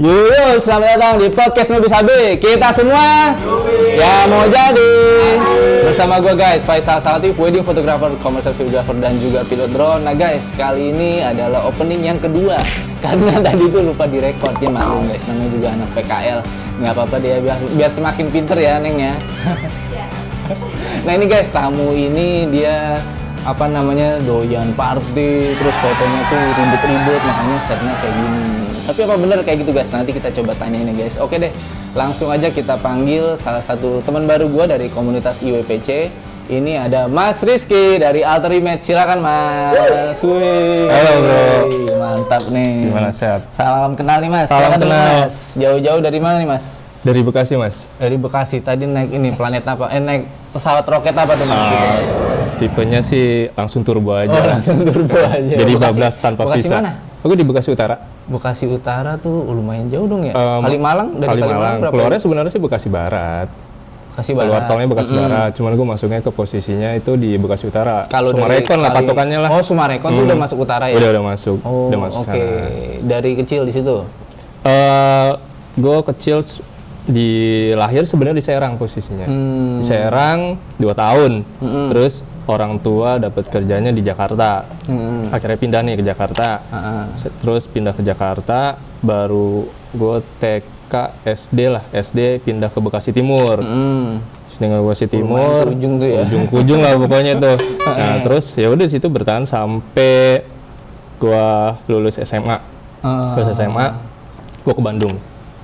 Yo, selamat datang di podcast Nubis HB. Kita semua ya mau jadi. Bersama gue guys, Faisal Salatif, wedding photographer, commercial videographer, dan juga pilot drone. Nah guys, kali ini adalah opening yang kedua. Karena tadi tuh lupa direkord, ya maklum guys, namanya juga anak PKL. Nggak apa-apa dia, biar semakin pinter ya Neng ya. Nah ini guys, tamu ini dia doyan party, terus fotonya tuh ribet-ribet, makanya setnya kayak gini. Tapi apa bener kayak gitu guys? Nanti kita coba tanyain ya guys. Oke deh, langsung aja kita panggil salah satu teman baru gua dari komunitas IWPC. Ini ada Mas Rizky dari Alter Image. Silakan Mas. Wih. Halo bro. Mantap nih. Gimana, sehat? Salam kenal nih Mas. Salam Silakan kenal. Mas. Jauh-jauh dari mana nih Mas? Dari Bekasi mas. Dari Bekasi. Tadi naik ini planet apa? Naik pesawat roket apa tuh Mas? Tipenya sih langsung turbo aja. Oh, langsung turbo aja. Jadi Bekasi. bablas tanpa Bekasi visa. mana? Aku di Bekasi Utara. Bekasi Utara tuh lumayan jauh dong ya. Kalimalang dari Kalimalang berapa? Keluarnya sebenarnya sih Bekasi Barat. Bekasi Keluar Barat. tolnya Bekasi Barat. Cuman gue masuknya ke posisinya itu di Bekasi Utara. Kalau Sumarekon lah patokannya lah. Oh, Sumarekon tuh udah masuk utara ya? Udah masuk. Oh, udah masuk oke. sana. Dari kecil di situ. Gue kecil di lahir sebenarnya di Serang posisinya. Di Serang 2 tahun. Terus orang tua dapat kerjanya di Jakarta. Akhirnya pindah nih ke Jakarta. Terus pindah ke Jakarta, baru gue TK SD lah. SD pindah ke Bekasi Timur. Dengan Bekasi Timur, ujung tuh ya. ujung lah pokoknya tuh. Nah, terus ya udah di situ bertahan sampai gue lulus SMA. Lulus SMA, gue ke Bandung.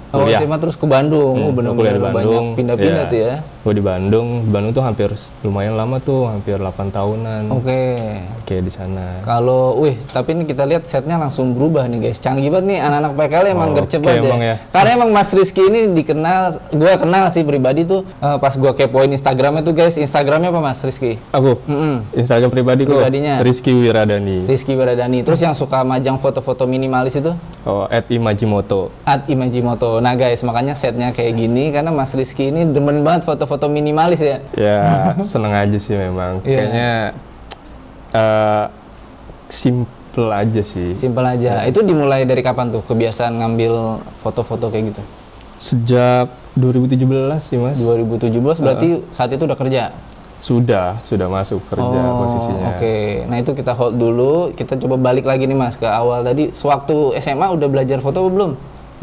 Oh, Kuliah. SMA terus ke Bandung. Oh, benar-benar kuliah di Bandung. banyak pindah-pindah Iya. tuh ya. Gue di Bandung tuh hampir lumayan lama tuh, hampir 8 tahunan. Oke. Oke, di sana. Kalau, tapi ini kita lihat setnya langsung berubah nih guys. Canggih banget nih anak-anak PKL emang gercep oke, banget emang ya. Karena emang Mas Rizky ini dikenal, gue kenal sih pribadi tuh pas gue kepoin Instagramnya tuh guys. Instagramnya apa Mas Rizky? Aku Instagram pribadi kok. Pribadinya? Rizky Wiradani. Rizky Wiradani. Terus yang suka majang foto-foto minimalis itu? Oh, @imajimoto. @imajimoto. Nah guys, makanya setnya kayak gini karena Mas Rizky ini demen banget foto-foto minimalis ya. Ya, seneng aja sih memang. Iya. Kayaknya simple aja sih. Simpel aja. Itu dimulai dari kapan tuh kebiasaan ngambil foto-foto kayak gitu? Sejak 2017 sih mas. 2017 berarti saat itu udah kerja? Sudah masuk kerja posisinya. Oke. Nah itu kita hold dulu, kita coba balik lagi nih mas ke awal tadi. Sewaktu SMA udah belajar foto apa belum?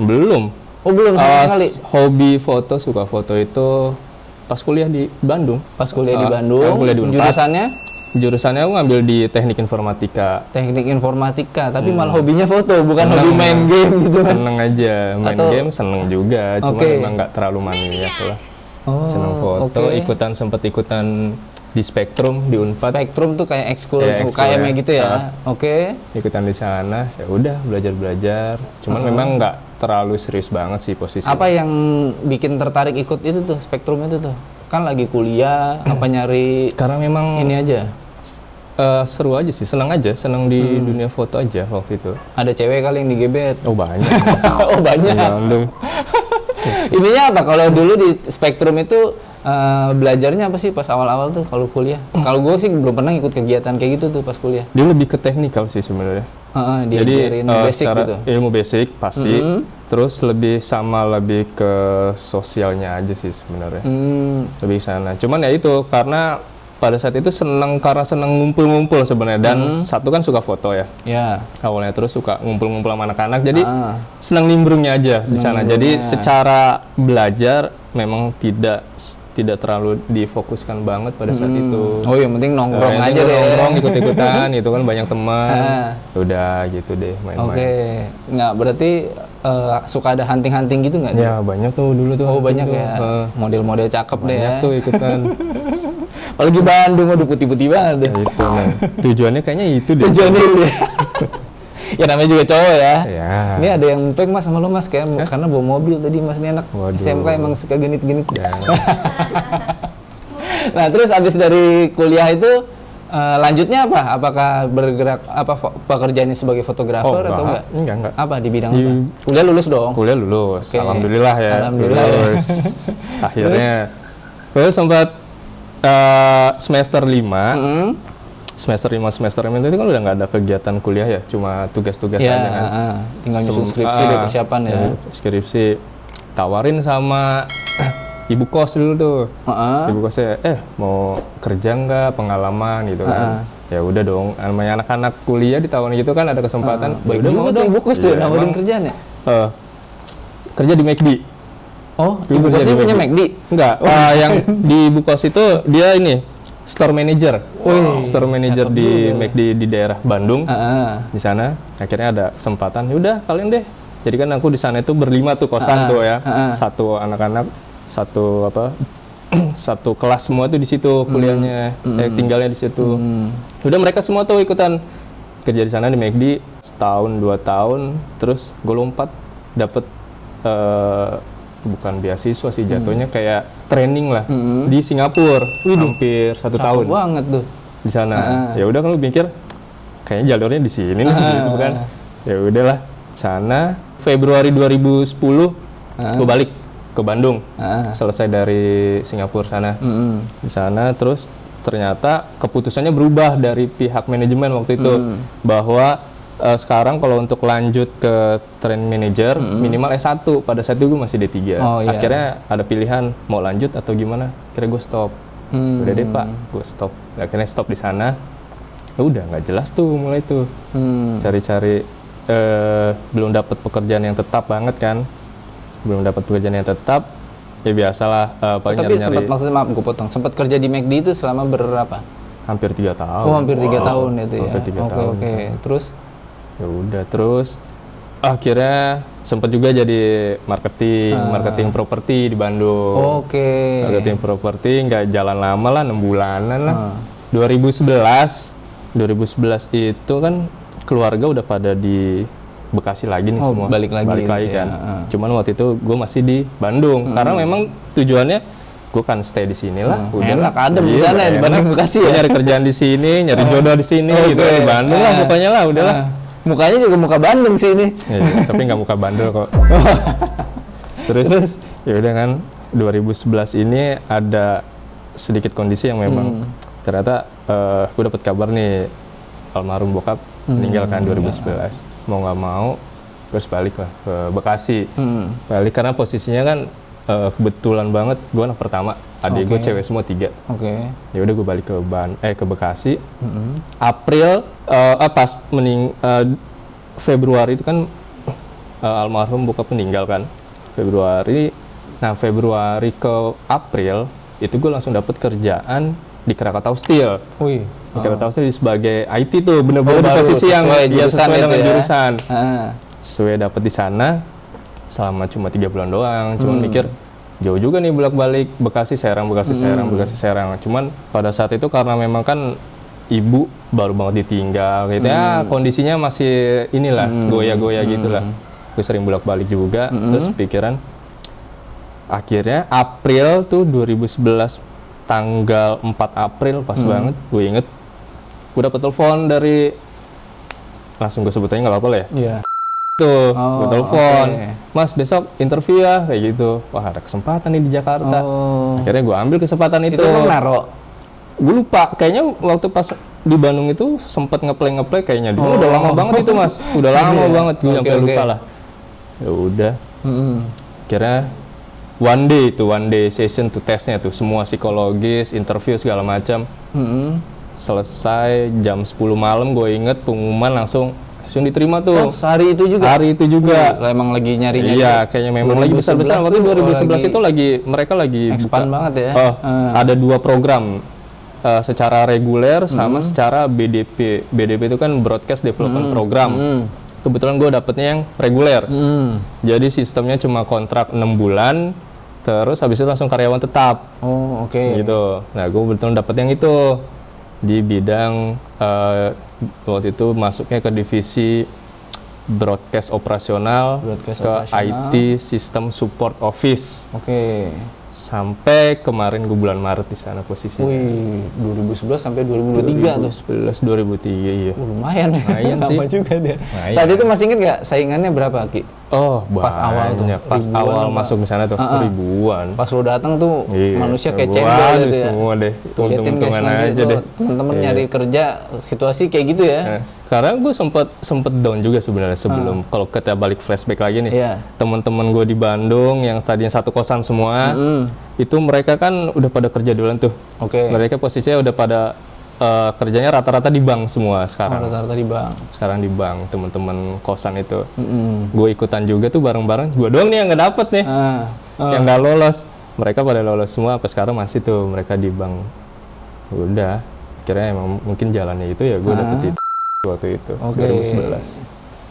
Belum. Oh belum sama sekali? Hobi foto, suka foto itu pas kuliah di Bandung. Pas kuliah di Bandung, kuliah di Unpad. jurusannya Jurusannya aku ngambil di teknik informatika. teknik informatika, tapi malah hobinya foto, bukan hobi main game gitu mas? Seneng aja, main game seneng juga, cuma Oke. memang nggak terlalu maniak lah. Oh, Seneng foto, oke. sempet ikutan di Spektrum di Unpad. Spektrum tuh kayak ekskul Ya, ekskul UKM-nya ya. gitu ya? Oke. Ikutan di sana, ya udah belajar, cuman memang nggak terlalu serius banget sih posisi. Apa yang bikin tertarik ikut itu tuh, Spektrum itu tuh? Kan lagi kuliah, apa nyari Karena memang ini aja? seru aja sih, seneng di dunia foto aja waktu itu. Ada cewek kali yang digebet? Oh banyak. Oh banyak. Di Bandung. Ininya apa? Kalau dulu di Spektrum itu belajarnya apa sih pas awal-awal tuh kalau kuliah? Kalau gue sih belum pernah ikut kegiatan kayak gitu tuh pas kuliah. Dia lebih ke teknikal sih sebenarnya. Jadi Diajarin basic secara gitu. ilmu basic pasti, terus lebih ke sosialnya aja sih sebenarnya. Lebih sana. Cuman ya itu karena pada saat itu seneng ngumpul-ngumpul sebenarnya, dan satu kan suka foto ya. Ya. Awalnya terus suka ngumpul-ngumpul sama anak-anak, jadi seneng nimbrungnya aja di sana. Jadi secara belajar memang tidak terlalu difokuskan banget pada saat itu. Oh yang penting nongkrong aja deh. Nongkrong ikut-ikutan, itu kan banyak teman. Udah gitu deh main-main. Oke. Nggak berarti suka ada hunting-hunting gitu nggak? Ya banyak tuh dulu tuh. Oh banyak tuh. ya. Model-model cakep deh Banyak ya. tuh ikutan. Apalagi Bandung udah putih-putih banget deh. Ya, itu nah. Tujuannya kayaknya itu deh. Tujuannya dia. Ya namanya juga cowok ya. Ya. Ini ada yang ngepeng mas sama lo mas kayak karena bawa mobil tadi mas ini anak. Waduh. SMK emang suka genit-genit. Ya. Nah terus abis dari kuliah itu lanjutnya apa? Apakah bergerak pekerjaannya sebagai fotografer atau enggak? Enggak. Apa di bidang apa? Kuliah lulus dong. Kuliah lulus. Oke. Alhamdulillah ya. Alhamdulillah ya. Lulus. Akhirnya terus sempat semester 5 semester 5 semester 6 itu kan udah nggak ada kegiatan kuliah ya, cuma tugas-tugas Ya, aja kan. tinggal nyusun skripsi deh, persiapan ya. Skripsi tawarin sama ibu kos dulu tuh. Ibu kosnya mau kerja nggak, pengalaman gitu kan. Ya udah dong, namanya anak-anak kuliah ditawarin gitu kan ada kesempatan. Baik Udah juga mau tuh dong. ibu kos tuh Iya, nawarin emang, kerjaan ya. kerja di McD. Oh, Ibu ibu kerja kosnya di punya McD. McD. Enggak, yang di ibu kos itu dia ini store manager. Store manager di McD di daerah Bandung. Di sana akhirnya ada kesempatan. Ya udah kalian deh. Jadi kan aku di sana itu berlima tuh kosan tuh ya. Satu anak-anak, satu satu kelas semua tuh di situ kuliahnya, tinggalnya di situ. Udah mereka semua tuh ikutan kerja di sana di McD setahun 2 tahun, terus gue lompat dapet bukan beasiswa sih jatuhnya kayak training lah di Singapura hampir 1 tahun banget tuh di sana. Ya udah kan lu pikir kayaknya jalurnya di sini nih gitu kan. Ya udahlah sana Februari 2010 gue balik ke Bandung selesai dari Singapura sana. Di sana terus ternyata keputusannya berubah dari pihak manajemen waktu itu bahwa sekarang kalau untuk lanjut ke training manager minimal S1. Pada saat itu gue masih D3. Akhirnya ada pilihan mau lanjut atau gimana. Akhirnya gue stop. Udah deh Pak, gue stop. Akhirnya stop di sana. Ya udah nggak jelas tuh mulai tuh cari-cari, belum dapat pekerjaan yang tetap banget kan. Belum dapat pekerjaan yang tetap. Ya biasalah paling tapi nyari-nyari. sempat, maksudnya maaf gue potong, sempat kerja di McD itu selama berapa? Hampir 3 tahun. Oh, hampir 3 tahun itu ya. Hampir 3 tahun. Oke. Terus? Ya udah terus akhirnya sempat juga jadi marketing properti di Bandung. Marketing properti nggak jalan lama lah, 6 bulanan lah. 2011 itu kan keluarga udah pada di Bekasi lagi nih semua. Balik lagi kan. ya. Cuman waktu itu gue masih di Bandung karena memang tujuannya gue kan stay di sini lah. Enak adem di sana ya, di Bandung Bekasi ya. Nyari kerjaan di sini, nyari jodoh di sini gitu di Bandung lah pokoknya lah udahlah. Mukanya juga muka Bandung sih ini. Iya, tapi nggak muka bandel kok. Terus ya udah kan 2011 ini ada sedikit kondisi yang memang ternyata gue dapat kabar nih almarhum bokap meninggal kan 2011. Mau nggak mau terus balik lah ke Bekasi. Balik karena posisinya kan kebetulan banget gue anak pertama, adik gue cewek semua 3. Ya udah gue balik ke Bekasi. April pas Februari itu kan almarhum bokap meninggal kan. Februari ke April itu gue langsung dapet kerjaan di Krakatau Steel. Di Krakatau Steel sebagai IT tuh bener-bener di posisi yang sesuai dengan jurusan. Sesuai dapet di sana selama cuma 3 bulan doang. Cuman mikir jauh juga nih bolak-balik Bekasi Serang. Cuman pada saat itu karena memang kan ibu baru banget ditinggal gitu ya, kondisinya masih inilah goyah-goyah gitulah. Gue sering bolak-balik juga. Terus pikiran akhirnya April tuh 2011 tanggal 4 April pas banget gue inget gue dapet telepon dari, langsung gue sebut aja nggak apa-apa lah ya. Iya. Tuh, gue telepon, Mas besok interview ya, kayak gitu. Wah ada kesempatan nih di Jakarta. Akhirnya gue ambil kesempatan itu. Itu emang naro? Gue lupa, kayaknya waktu pas di Bandung itu sempet ngeplay kayaknya. Dulu udah lama banget itu Mas, udah lama banget. Gue sampai lupa lah. Ya udah. Akhirnya one day session tuh tesnya tuh, semua psikologis, interview segala macam. Selesai jam 10 malam gue inget pengumuman langsung diterima tuh. Sehari itu juga? Hari itu juga. Emang lagi nyari-nyari? Iya, kayaknya memang lagi besar-besar. Waktu 2011 itu mereka lagi expand banget ya? Ada 2 program. Secara reguler sama secara BDP. BDP itu kan Broadcast Development Program. Kebetulan gue dapetnya yang reguler. Jadi sistemnya cuma kontrak 6 bulan, terus habis itu langsung karyawan tetap. Gitu. Nah, gue kebetulan dapet yang itu. Di bidang waktu itu masuknya ke divisi broadcast operasional, IT System Support Office. Sampai kemarin gue bulan Maret di sana posisinya. 2011 sampai 2023 tuh. 2011 2003 iya. Lumayan sih. Lama juga deh. Saat itu masih inget nggak saingannya berapa Ki? Oh, Pas awal tuh, banyak. Pas ribuan awal apa? masuk ke sana tuh ribuan. Pas lu datang tuh Iya, manusia kayak ribuan cendol gitu ya. semua deh. Tuh liatin guys, Untung-untungan nanti aja tuh deh. temen-temen Iya. nyari kerja situasi kayak gitu ya. Nah, karena gue sempet down juga sebenarnya sebelum kalau kita balik flashback lagi nih. Iya. Teman-teman gue di Bandung yang tadinya satu kosan semua, itu mereka kan udah pada kerja duluan tuh. Oke. Mereka posisinya udah pada kerjanya rata-rata di bank semua sekarang. Rata-rata di bank. Sekarang di bank, teman-teman kosan itu. Gue ikutan juga tuh bareng-bareng. Gue doang nih yang nggak dapet nih, yang nggak lolos. Mereka pada lolos semua. Sampai sekarang masih tuh mereka di bank. Udah, kira emang mungkin jalannya itu ya gue dapet itu waktu itu. Oke. 2011.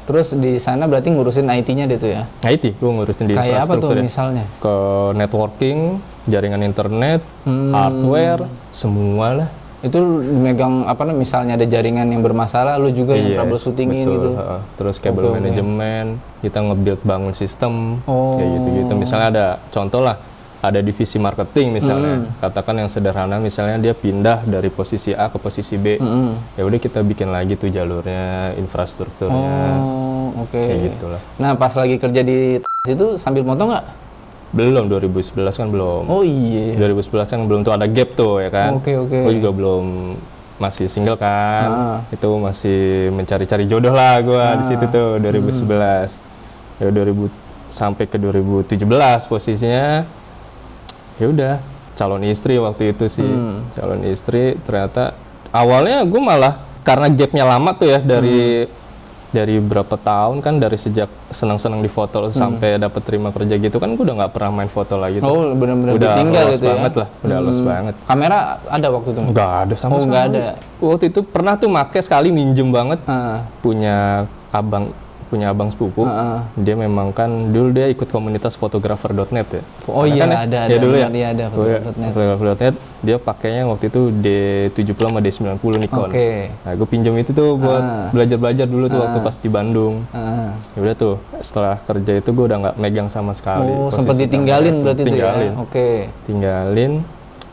Terus di sana berarti ngurusin IT-nya deh tuh ya. IT, gue ngurusin di Kayak apa tuh infrastruktur ya. misalnya? Ke networking, jaringan internet, hardware, semua lah. Itu megang apa namanya, misalnya ada jaringan yang bermasalah, lu juga yang troubleshootingin betul, gitu. Terus kabel manajemen, kita nge-build bangun sistem, kayak gitu-gitu. Misalnya ada contoh lah, ada divisi marketing misalnya, katakan yang sederhana misalnya dia pindah dari posisi A ke posisi B, ya udah kita bikin lagi tuh jalurnya, infrastrukturnya, Oke. kayak gitulah. Nah pas lagi kerja di situ sambil moto nggak? Belum, 2011 kan belum. Oh iya. 2011 kan belum tuh ada gap tuh ya kan. Oke. Gue juga belum, masih single kan. Itu masih mencari-cari jodoh lah gue di situ tuh 2011. Ya 2000 sampai ke 2017 posisinya. Ya udah, calon istri waktu itu sih. Calon istri ternyata awalnya gue malah karena gapnya lama tuh ya dari berapa tahun kan, dari sejak senang-senang di foto sampai dapat terima kerja gitu kan, gue udah nggak pernah main foto lagi tuh. Oh benar-benar Udah ditinggal los gitu ya? banget lah, udah los banget. Kamera ada waktu itu? Nggak ada sama Oh sekali. nggak ada. Waktu itu pernah tuh make sekali, minjem banget, punya abang sepupu. Dia memang kan dulu dia ikut komunitas fotografer.net ya. Oh Karena iya kan ada dulu ya. Iya ada fotografer.net. Fotografer.net dia pakainya waktu itu D70 sama D90 Nikon. Oke. Nah, gue pinjam itu tuh buat belajar-belajar dulu tuh waktu pas di Bandung. Ya udah tuh, setelah kerja itu gue udah nggak megang sama sekali. Oh posisi sempat ditinggalin kamera berarti itu tinggalin. ya? Oke. Tinggalin.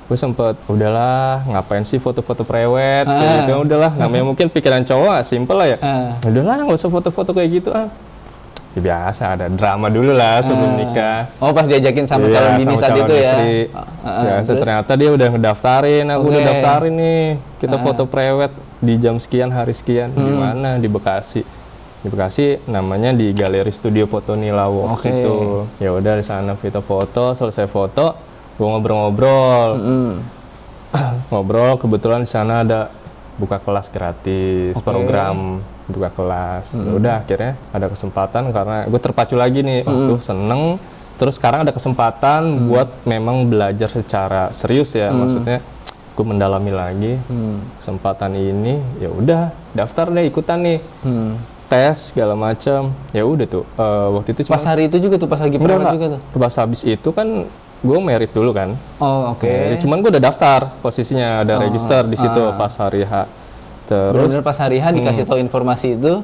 Gue sempet, udahlah ngapain sih foto-foto prewed kayak gitu, udahlah namanya mungkin pikiran cowok simple lah ya. Udahlah nggak usah foto-foto kayak gitu Ya biasa, ada drama dulu lah sebelum nikah. Oh pas diajakin sama Iya, calon bini sama saat calon itu ya? istri. Biasa, ternyata dia udah ngedaftarin, aku udah daftarin nih, kita foto prewed di jam sekian, hari sekian. Di mana? Di Bekasi. Di Bekasi namanya di Galeri Studio Foto Nila Works itu. Ya udah di sana kita foto, selesai foto, gue ngobrol-ngobrol. Ngobrol, kebetulan di sana ada buka kelas gratis, program buka kelas. Ya udah akhirnya ada kesempatan karena gue terpacu lagi nih, tuh seneng. Terus sekarang ada kesempatan buat memang belajar secara serius ya, maksudnya gue mendalami lagi kesempatan ini. Ya udah daftar deh, ikutan nih, tes segala macam. Ya udah tuh waktu itu Pas hari itu juga tuh, pas lagi perawat juga tuh? pas habis itu kan gue merit dulu kan. Oh oke. Cuman gue udah daftar, posisinya ada register di situ pas hari H. Terus Bener-bener pas hari H dikasih tahu informasi itu.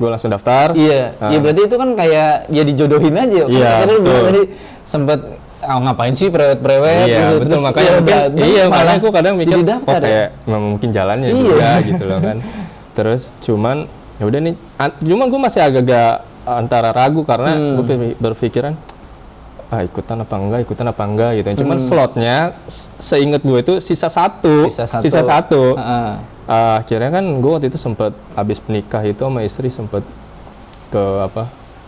gue langsung daftar. Iya, iya berarti itu kan kayak ya dijodohin aja. Iya, Karena lu bilang betul. tadi sempet ngapain sih prewed-prewed Iya gitu. betul, Terus makanya ya mungkin, udah, iya malah makanya gue kadang mikir jadi daftar ya? kayak memang mungkin jalannya Iya. juga gitu loh kan. Terus cuman ya udah nih, cuman gue masih agak-agak antara ragu karena gue berpikiran ikutan apa enggak gitu. Cuman slotnya seinget gue itu sisa satu. Akhirnya kan gue waktu itu sempet habis menikah itu sama istri sempet ke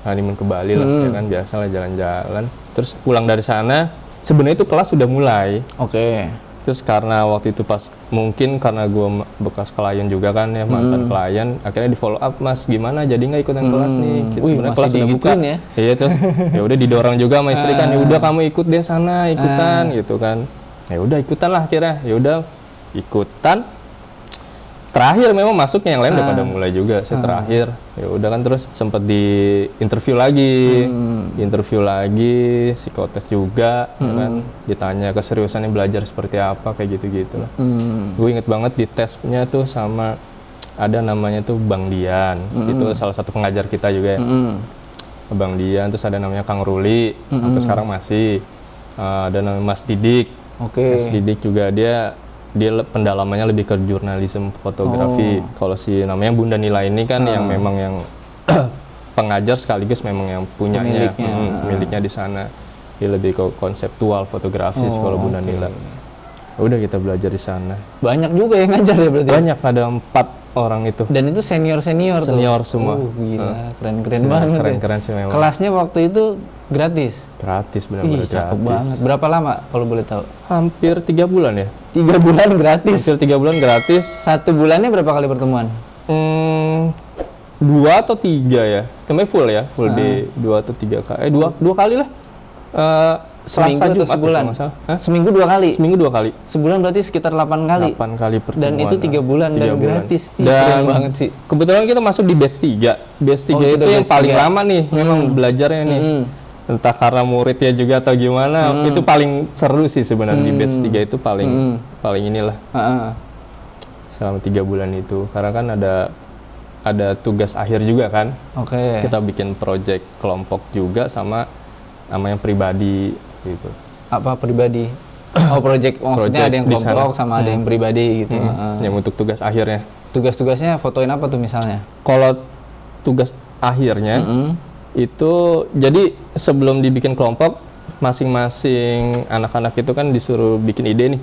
honeymoon ke Bali lah, ya kan biasa lah jalan-jalan. Terus pulang dari sana sebenarnya itu kelas sudah mulai. Oke. Terus karena waktu itu pas mungkin karena gue bekas klien juga kan ya, mantan klien, akhirnya di follow up, Mas gimana jadi nggak ikutan kelas nih? Sebenarnya kelas udah buka. Ya? Iya, terus ya udah didorong juga sama istri kan, ya udah kamu ikut deh sana, ikutan gitu kan. Ya udah ikutan lah akhirnya. Ya udah ikutan. Terakhir memang masuknya, yang lain udah pada mulai juga. Saya terakhir. Ya udah kan, terus sempat di interview lagi, psikotes juga, ya kan. Ditanya keseriusannya belajar seperti apa, kayak gitu-gitu lah. Gue inget banget di tesnya tuh sama ada namanya tuh Bang Dian. Itu salah satu pengajar kita juga ya. Bang Dian, terus ada namanya Kang Ruli, sampai sekarang masih. Ada namanya Mas Didik. Mas Didik juga dia pendalamannya lebih ke jurnalisme fotografi. Kalau si namanya Bunda Nila ini kan yang memang yang pengajar sekaligus memang yang punyanya, miliknya di sana. Dia lebih ke konseptual fotografi kalau Bu Danila. Udah kita belajar di sana. Banyak juga yang ngajar ya berarti? Banyak, ada 4 orang itu. Dan itu senior-senior tuh? Senior semua. Gila, keren-keren banget. Keren-keren sih memang. Kelasnya waktu itu gratis? Gratis, benar-benar gratis. Cakep banget. Berapa lama kalau boleh tahu? Hampir 3 bulan ya. 3 bulan gratis? Hampir 3 bulan gratis. 1 bulannya berapa kali pertemuan? 2 atau 3 ya. Tapi full ya, full di 2 atau 3 kali. 2 kali lah. Seminggu atau sebulan? Seminggu 2 kali? Seminggu 2 kali. Sebulan berarti sekitar 8 kali? 8 kali pertemuan. Dan itu 3 bulan dan gratis? Dan keren banget sih. Kebetulan kita masuk di batch 3. Batch 3 itu yang paling lama nih, memang belajarnya nih. Entah karena muridnya juga atau gimana, itu paling seru sih sebenarnya. Di batch 3 itu paling inilah. Selama 3 bulan itu. Karena kan ada tugas akhir juga kan. Kita bikin project kelompok juga sama yang pribadi gitu. Apa pribadi? Oh, project maksudnya ada yang kelompok sama ada yang pribadi gitu. Yang untuk tugas akhirnya. Tugas-tugasnya fotoin apa tuh misalnya? Kalau tugas akhirnya itu jadi sebelum dibikin kelompok, masing-masing anak-anak itu kan disuruh bikin ide nih.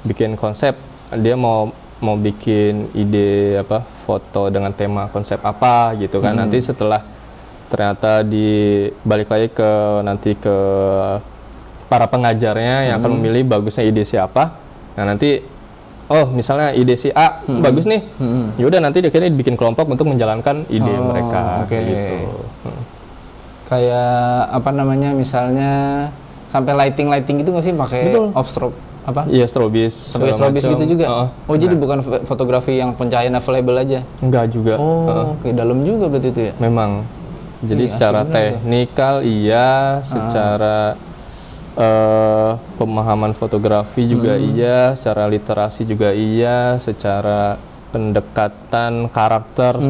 Bikin konsep. Dia mau bikin ide foto dengan tema konsep apa gitu kan. Nanti setelah ternyata balik lagi ke para pengajarnya yang akan memilih bagusnya ide siapa. Nah nanti misalnya ide si A bagus nih, yaudah nanti akhirnya dibikin kelompok untuk menjalankan ide mereka gitu. Kayak apa namanya, misalnya sampai lighting gitu nggak sih pakai offstrobe apa? Iya, strobis. Sampai strobis gitu juga. Jadi bukan fotografi yang pencahayaan available aja? Enggak juga. Oke, dalam juga berarti itu ya? Memang. Jadi secara teknikal iya, secara pemahaman fotografi juga iya, secara literasi juga iya, secara pendekatan karakter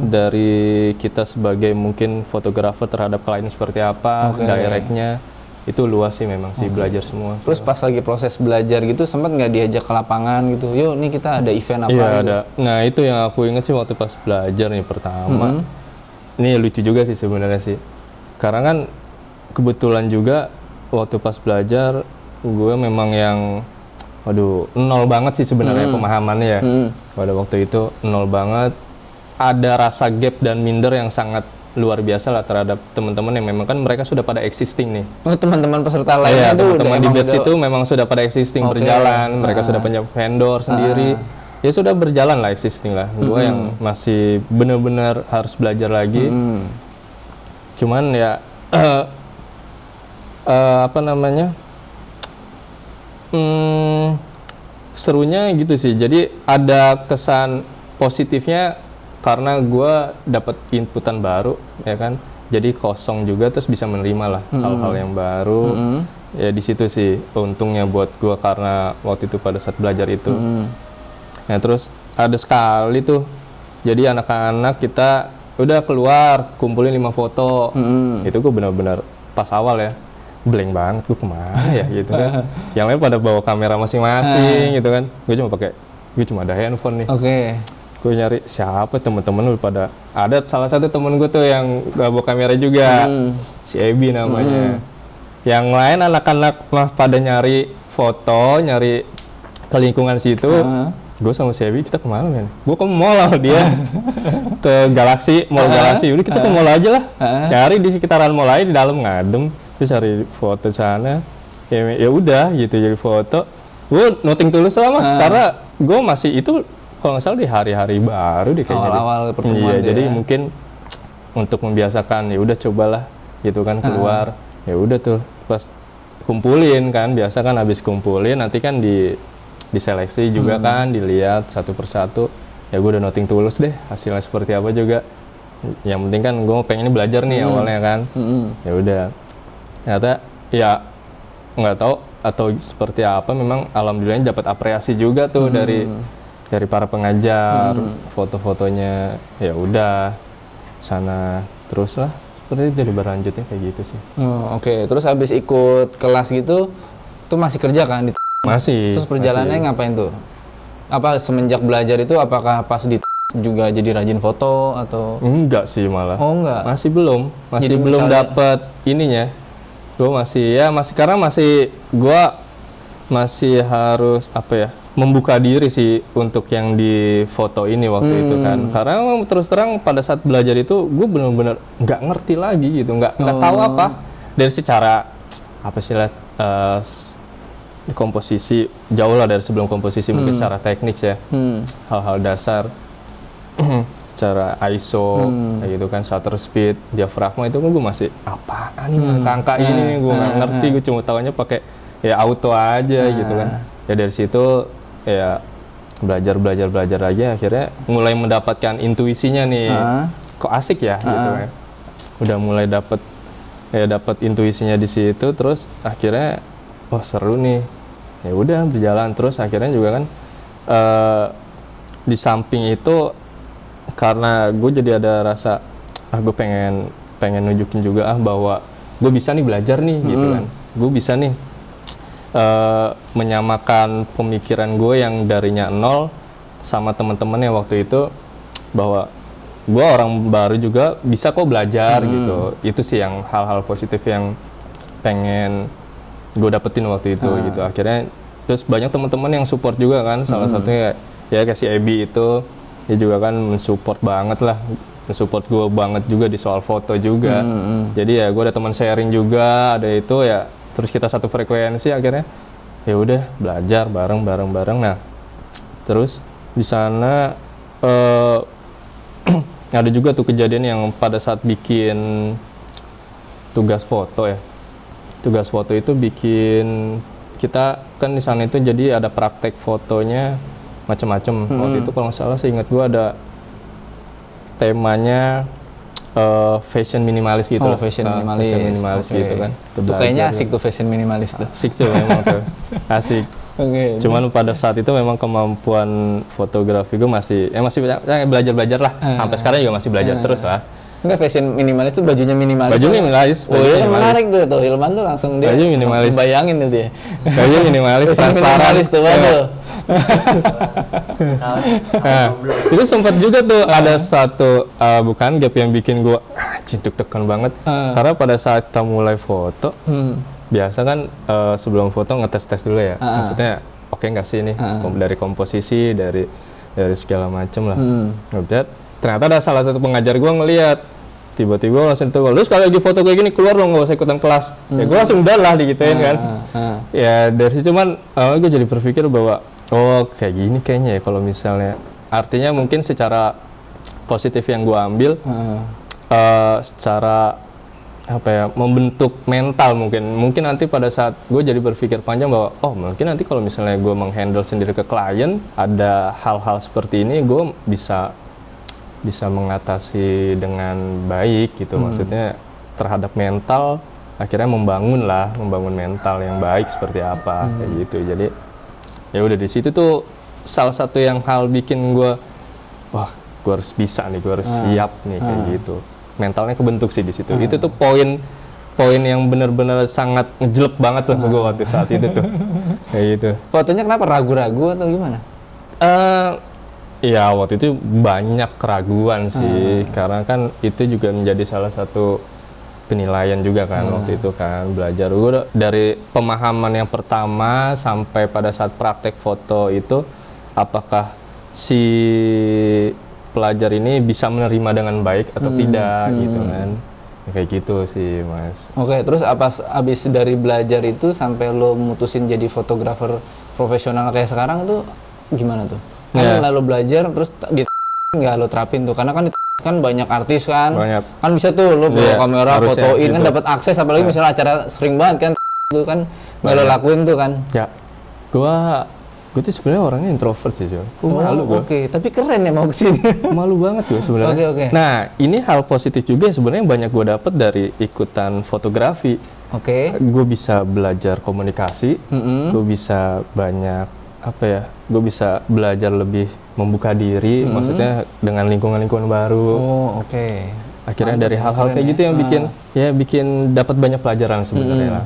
dari kita sebagai mungkin fotografer terhadap klien seperti apa, directnya itu luas sih memang sih, belajar semua. Terus pas lagi proses belajar gitu sempat nggak diajak ke lapangan gitu, yuk nih kita ada event apa? Iya gitu? ada. Nah itu yang aku ingat sih waktu pas belajar nih pertama. Ini lucu juga sih sebenarnya sih, karena kan kebetulan juga waktu pas belajar gue memang yang nol banget sih sebenarnya pemahamannya ya. Pada waktu itu nol banget, ada rasa gap dan minder yang sangat luar biasa lah terhadap teman-teman yang memang kan mereka sudah pada existing nih. Teman-teman peserta lainnya tuh teman-teman di batch itu memang sudah pada existing, berjalan, mereka sudah punya vendor sendiri. Ya sudah berjalan lah, existing lah. Gue yang masih benar-benar harus belajar lagi. Cuman ya serunya gitu sih. Jadi ada kesan positifnya karena gue dapat inputan baru, ya kan. Jadi kosong juga, terus bisa menerima lah hal-hal yang baru. Ya di situ sih untungnya buat gue, karena waktu itu pada saat belajar itu. Nah terus ada sekali tuh, jadi anak-anak kita udah keluar kumpulin 5 foto. Itu gue benar-benar pas awal ya blank banget, gue kemana ya gitu kan. Yang lain pada bawa kamera masing-masing gitu kan, gue cuma ada handphone nih. Gue nyari siapa temen-temen lu pada, ada salah satu temen gue tuh yang gak bawa kamera juga, si Ebi namanya. Yang lain anak-anak mah pada nyari foto, nyari ke lingkungan situ. Gue sama si Ebi kita kemana men? Gue ke mall lah dia, ke Galaxy, mall Galaxy. Udah kita ke mall aja lah, cari di sekitaran mall aja, di dalam ngadem, terus cari foto sana. Ya udah gitu, jadi foto. Gue noting tulus lah mas, karena gue masih itu kalau nggak salah di hari-hari baru deh kayaknya. Awal-awal pertemuan. Iya, jadi mungkin untuk membiasakan, ya udah cobalah gitu kan keluar. Ya udah tuh pas kumpulin kan, biasa kan habis kumpulin nanti kan diseleksi juga kan, dilihat satu persatu. Ya gue udah noting tulus deh hasilnya seperti apa juga. Yang penting kan gue pengen belajar nih awalnya kan. Ya udah. Ternyata ya nggak tahu atau seperti apa, memang alhamdulillah dapat apresiasi juga tuh dari para pengajar, foto-fotonya. Ya udah sana terus lah. Seperti itu, jadi berlanjutnya kayak gitu sih. Terus habis ikut kelas gitu tuh masih kerja kan? Masih. Terus perjalanannya ngapain tuh? Apa semenjak belajar itu, apakah pas di juga jadi rajin foto atau? Enggak sih malah. Oh enggak. Masih Jadi belum misalnya- dapat ininya. Gue masih harus membuka diri sih untuk yang di foto ini waktu itu kan. Karena terus terang pada saat belajar itu gue benar-benar nggak ngerti lagi gitu, nggak tahu apa dari secara komposisi, jauh lah dari sebelum komposisi, mungkin secara teknik ya, hal-hal dasar. Cara ISO kayak gitu kan, shutter speed, diafragma itu gue masih apaan nih angka ini gue nggak ngerti, gue cuma tahunya pakai ya auto aja gitu kan. Ya dari situ ya belajar lagi, akhirnya mulai mendapatkan intuisinya nih. Kok asik ya gitu kan. Udah mulai dapat intuisinya di situ, terus akhirnya seru nih. Ya udah berjalan terus, akhirnya juga kan di samping itu karena gue jadi ada rasa gue pengen nunjukin juga bahwa gue bisa nih belajar nih gitu kan, gue bisa nih menyamakan pemikiran gue yang darinya nol sama teman-temannya waktu itu, bahwa gue orang baru juga bisa kok belajar gitu. Itu sih yang hal-hal positif yang pengen gue dapetin waktu itu gitu. Akhirnya terus banyak teman-teman yang support juga kan, salah satunya ya kayak si Ebi itu. Dia juga kan mensupport gue banget juga di soal foto juga. Jadi ya gue ada teman sharing juga, ada itu ya. Terus kita satu frekuensi, akhirnya ya udah belajar bareng. Nah, terus di sana ada juga tuh kejadian yang pada saat bikin tugas foto ya. Tugas foto itu bikin, kita kan di sana itu jadi ada praktek fotonya macam-macam. Waktu itu kalau nggak salah seingat gue ada temanya fashion minimalis gitu lah. Fashion minimalis gitu kan. Itu kayaknya asik tuh fashion minimalis tuh. Asik tuh memang tuh. Asik. Cuman pada saat itu memang kemampuan fotografi gue masih belajar lah. Sampai sekarang juga masih belajar terus lah. Enggak, fashion minimalis tuh bajunya minimalis. Baju minimalis. Oh iya kan menarik tuh Hilman tuh langsung dia. Baju minimalis. Bayangin tuh dia. Baju minimalis, Fashion minimalis tuh, waduh. Nah, itu sempat juga tuh ada satu bukan gap yang bikin gue deg-degan banget. Karena pada saat kita mulai foto, biasa kan sebelum foto ngetes-tes dulu ya. Maksudnya oke nggak sih nih dari komposisi, dari segala macem lah. Ternyata ada salah satu pengajar gue ngeliat, tiba-tiba langsung tuh, lu sekali lagi foto kayak gini keluar dong, gak usah ikutan kelas. Ya gue langsung udah lah digituin kan. Ya dari situ cuman gue jadi berpikir bahwa kayak gini kayaknya ya kalau misalnya, artinya mungkin secara positif yang gue ambil secara membentuk mental mungkin nanti pada saat gue jadi berpikir panjang bahwa mungkin nanti kalau misalnya gue menghandle sendiri ke klien, ada hal-hal seperti ini gue bisa mengatasi dengan baik gitu. Maksudnya terhadap mental, akhirnya membangun mental yang baik seperti apa kayak gitu. Jadi ya udah di situ tuh salah satu yang hal bikin gue gue harus bisa nih, gue harus siap nih kayak gitu. Mentalnya kebentuk sih di situ. Itu tuh poin yang benar-benar sangat ngejelek banget lah gue waktu saat itu tuh kayak gitu. Fotonya kenapa ragu-ragu atau gimana? Ya waktu itu banyak keraguan sih, karena kan itu juga menjadi salah satu penilaian juga kan waktu itu kan, belajar gue dari pemahaman yang pertama sampai pada saat praktek foto itu, apakah si pelajar ini bisa menerima dengan baik atau tidak gitu kan, kayak gitu sih Mas. Oke, terus abis dari belajar itu sampai lo mutusin jadi fotografer profesional kayak sekarang tuh gimana tuh? Kan lalu belajar terus nggak lo terapin tuh, karena kan banyak artis kan, kan bisa tuh lo bawa kamera fotoin kan, dapat akses, apalagi misalnya acara sering banget kan tuh kan nggak lo lakuin tuh kan. Ya, gue tuh sebenarnya orangnya introvert sih Jon. Malu gue. Oke, tapi keren ya mau kesini. Malu banget gue sebenarnya. Oke. Nah ini hal positif juga sebenarnya yang banyak gue dapet dari ikutan fotografi. Gue bisa belajar komunikasi, gue bisa banyak gue bisa belajar lebih membuka diri, maksudnya dengan lingkungan baru. Akhirnya dari hal-hal kayak gitu yang bikin dapat banyak pelajaran sebenarnya lah.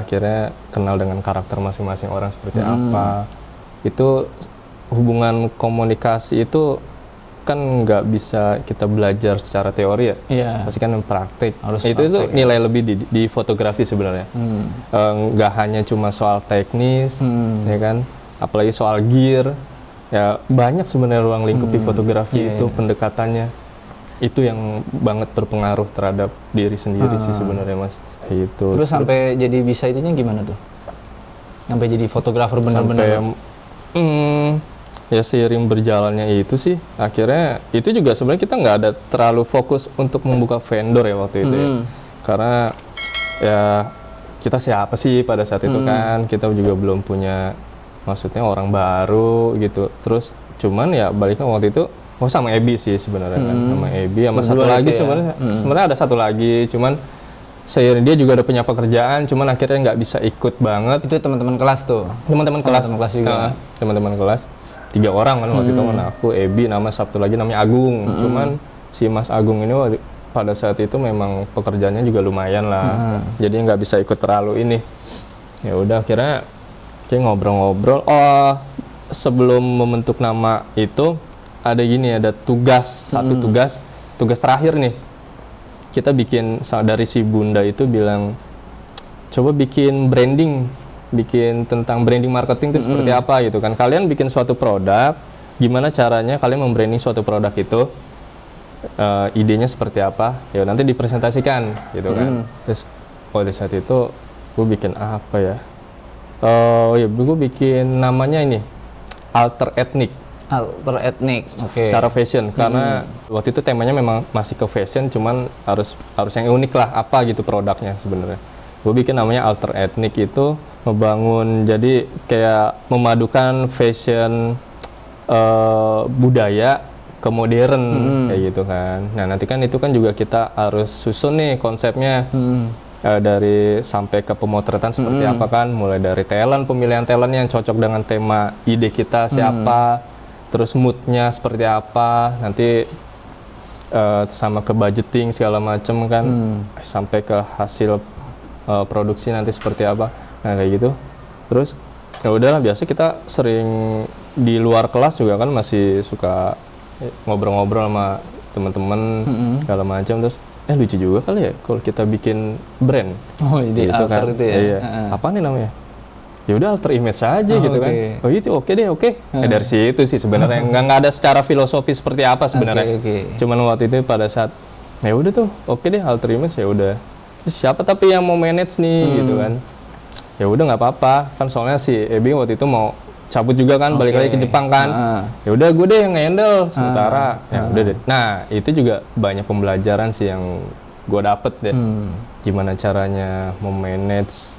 Akhirnya kenal dengan karakter masing-masing orang seperti apa. Itu hubungan komunikasi itu kan nggak bisa kita belajar secara teori ya. Iya. Pasti kan praktik. Harus itu praktek, nilai lebih di fotografi sebenarnya. Nggak hanya cuma soal teknis, ya kan. Apalagi soal gear. Ya banyak sebenarnya ruang lingkup di fotografi itu pendekatannya. Itu yang banget berpengaruh terhadap diri sendiri sih sebenarnya Mas. Itu. Terus sampai jadi bisa itunya gimana tuh? Sampai jadi fotografer benar-benar. Ya seiring berjalannya itu sih akhirnya itu juga sebenarnya kita nggak ada terlalu fokus untuk membuka vendor ya waktu itu ya. Karena ya kita siapa sih pada saat itu kan, kita juga belum punya, maksudnya orang baru gitu. Terus cuman ya baliknya waktu itu sama Ebi sih sebenarnya kan, sama Ebi sama satu lagi sebenarnya ada satu lagi, cuman seiring dia juga ada punya pekerjaan, cuman akhirnya nggak bisa ikut banget. Itu teman-teman kelas tuh. Teman-teman kelas juga. Teman-teman kelas 3 orang kan waktu itu kan, aku, Ebi, nama satu lagi namanya Agung. Cuman si Mas Agung ini pada saat itu memang pekerjaannya juga lumayan lah. Jadi nggak bisa ikut terlalu ini. Ya udah akhirnya kayak ngobrol-ngobrol. Oh, sebelum membentuk nama itu ada gini, ada satu tugas terakhir nih. Kita bikin dari si Bunda itu bilang coba bikin tentang branding marketing itu seperti apa gitu kan. Kalian bikin suatu produk, gimana caranya kalian membranding suatu produk itu, idenya seperti apa, ya nanti dipresentasikan gitu kan. Terus di saat itu gue bikin apa ya, gue bikin namanya ini alter ethnic. Secara fashion, karena waktu itu temanya memang masih ke fashion, cuman harus yang unik lah, apa gitu produknya sebenarnya. Gue bikin namanya alter ethnic, itu membangun jadi kayak memadukan fashion budaya ke modern kayak gitu kan. Nah nanti kan itu kan juga kita harus susun nih konsepnya, dari sampai ke pemotretan seperti apa kan, mulai dari pemilihan talent yang cocok dengan tema ide kita siapa, terus moodnya seperti apa, nanti sama ke budgeting segala macem kan, sampai ke hasil produksi nanti seperti apa. Nah kayak gitu. Terus ya udahlah, biasa kita sering di luar kelas juga kan masih suka ngobrol-ngobrol sama teman-teman segala macam. Terus lucu juga kali ya kalau kita bikin brand. Oh, ide gitu alter kan. itu ya. Iya. Apa nih namanya? Ya udah alter image aja gitu kan. Oh itu oke deh. Dari situ sih sebenarnya nggak ada secara filosofi seperti apa sebenarnya. Cuman waktu itu pada saat ya udah tuh oke deh alter image, ya udah. Terus siapa tapi yang mau manage nih gitu kan. Ya udah nggak apa-apa kan, soalnya si Ebi waktu itu mau cabut juga kan, balik lagi ke Jepang kan. Ya udah gue deh yang handle sementara. Ya udah deh. Nah itu juga banyak pembelajaran sih yang gue dapet deh. Gimana caranya memanage,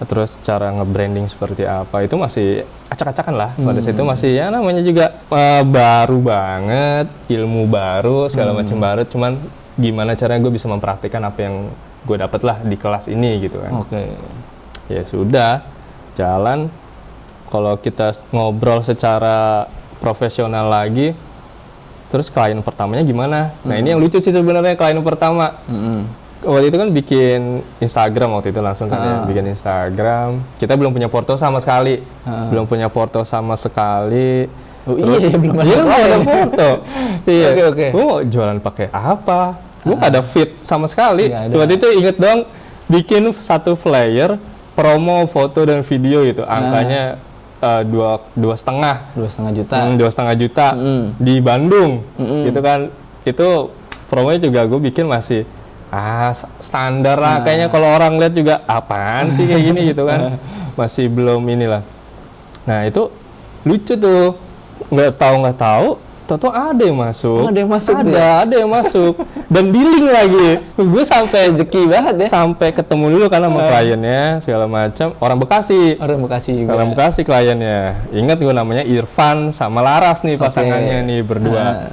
terus cara nge-branding seperti apa, itu masih acak-acakan lah. Pada saat itu masih ya namanya juga baru banget, ilmu baru segala macam baru. Cuman gimana caranya gue bisa mempraktikkan apa yang gue dapet lah di kelas ini gitu kan. Ya sudah jalan. Kalau kita ngobrol secara profesional lagi, terus klien pertamanya gimana? Nah ini yang lucu sih sebenarnya, klien pertama. Waktu itu kan bikin Instagram waktu itu langsung kan ya, bikin Instagram. Kita belum punya porto sama sekali. Oh iya, belum ada foto. Iya. Gue mau jualan pakai apa? Gue gak ada fit sama sekali. Waktu itu inget dong, bikin satu flyer promo foto dan video gitu, angkanya 2,5 juta di Bandung gitu kan. Itu promonya juga gue bikin masih standar lah kayaknya, kalau orang lihat juga apaan sih kayak gini gitu kan. Masih belum inilah. Nah itu lucu tuh, nggak tahu Toto ada yang masuk. Ada yang masuk dan dealing lagi. Gue sampai rezeki banget ya. Sampai ketemu dulu kan sama kliennya segala macam. Orang Bekasi juga. Orang Bekasi kliennya. Ingat gue namanya Irfan sama Laras nih pasangannya nih berdua.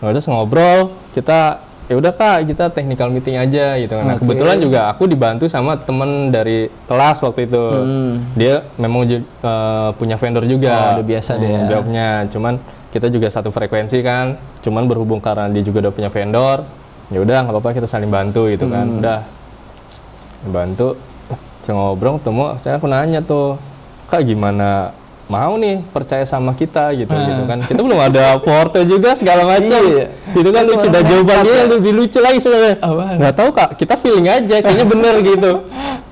Terus ngobrol, kita ya udah Kak, kita technical meeting aja gitu kan. Nah, kebetulan juga aku dibantu sama temen dari kelas waktu itu. Dia memang punya vendor juga. Udah biasa deh ya. Jawabnya, cuman kita juga satu frekuensi kan. Cuman berhubung karena dia juga udah punya vendor, ya udah nggak apa-apa, kita saling bantu gitu kan. Udah bantu, ngobrol ketemu. Saya aku nanya tuh, Kak gimana mau nih percaya sama kita gitu kan. Kita belum ada foto juga segala macam. Iya. Itu kan lucu, dan jawaban dia lebih lucu lagi sebenarnya. Nggak tahu Kak, kita feeling aja kayaknya bener gitu.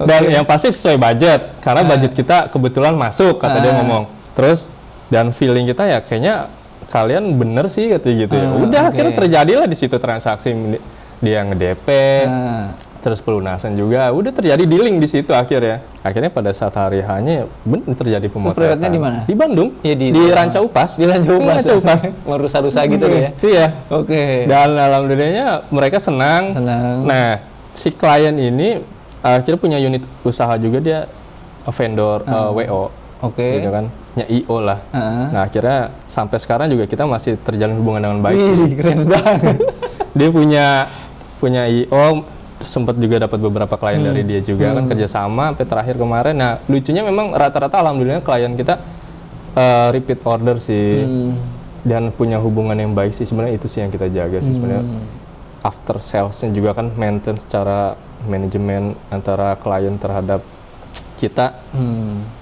Dan yang pasti sesuai budget, karena budget kita kebetulan masuk, kata dia ngomong. Terus dan feeling kita ya kayaknya kalian bener sih katanya gitu ya. Udah akhirnya terjadilah di situ transaksi, dia nge-DP. Terus pelunasan juga, udah terjadi dealing di situ akhirnya pada saat hari H-nya benar terjadi pemotretan. Terus proyeknya di mana? Di Bandung, ya, di Ranca Upas. Di Ranca Upas. Merusa-rusa gitu ya. Iya. Oke. Dan alhamdulillahnya mereka senang. Nah, si klien ini akhirnya punya unit usaha juga, dia vendor WO. Oke. Gitu kan, IO lah. Nah, akhirnya sampai sekarang juga kita masih terjalin hubungan dengan baik. Keren banget. Dia punya IO, sempat juga dapat beberapa klien dari dia juga kan, kerjasama sampai terakhir kemarin. Nah, lucunya memang rata-rata alhamdulillah klien kita repeat order sih, dan punya hubungan yang baik sih sebenarnya. Itu sih yang kita jaga sih sebenarnya. After salesnya juga kan maintain secara manajemen antara klien terhadap kita.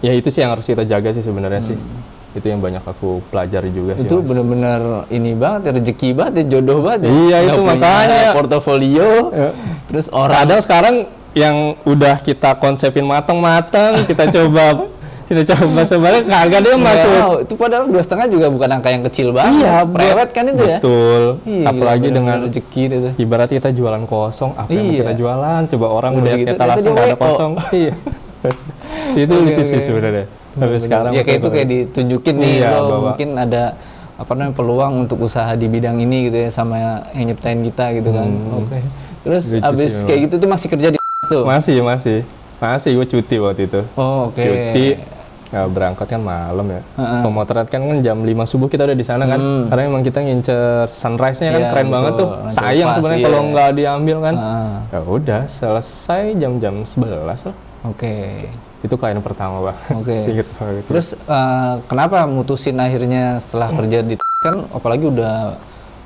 Ya itu sih yang harus kita jaga sih sebenarnya sih. Itu yang banyak aku pelajari juga sih. Itu benar-benar ini banget ya, rezeki banget ya, jodoh banget ya. Iya, itu makanya portofolio. Terus orang kadang sekarang yang udah kita konsepin matang-matang, kita coba sebenarnya kagak dia masuk. Itu padahal 2,5 juga bukan angka yang kecil banget. Iya, prewed kan itu ya. Betul. Iya, apalagi dengan rezeki itu. Ibarat kita jualan kosong, apa yang kita jualan, coba orang udah gitu, kita langsung ada kosong. Iya. Itu lucu sih sebenarnya. Tapi sekarang ya kayak itu kayak ditunjukin nih, bahwa mungkin ada peluang untuk usaha di bidang ini gitu ya, sama yang nyiptain kita gitu kan. Oke. Terus lucu abis sih, kayak gitu tuh masih kerja di tuh? Masih gue cuti waktu itu. Oke. Cuti, berangkat kan malam ya. Pemotret kan jam 5 subuh kita udah di sana kan. Karena memang kita ngincer sunrise-nya kan, keren banget tuh. Sayang sebenarnya kalau nggak diambil kan. Ya udah, selesai jam 11 lah. Oke. Itu klien pertama, Bang. Oke. Terus kenapa mutusin akhirnya setelah kerja di kan, apalagi udah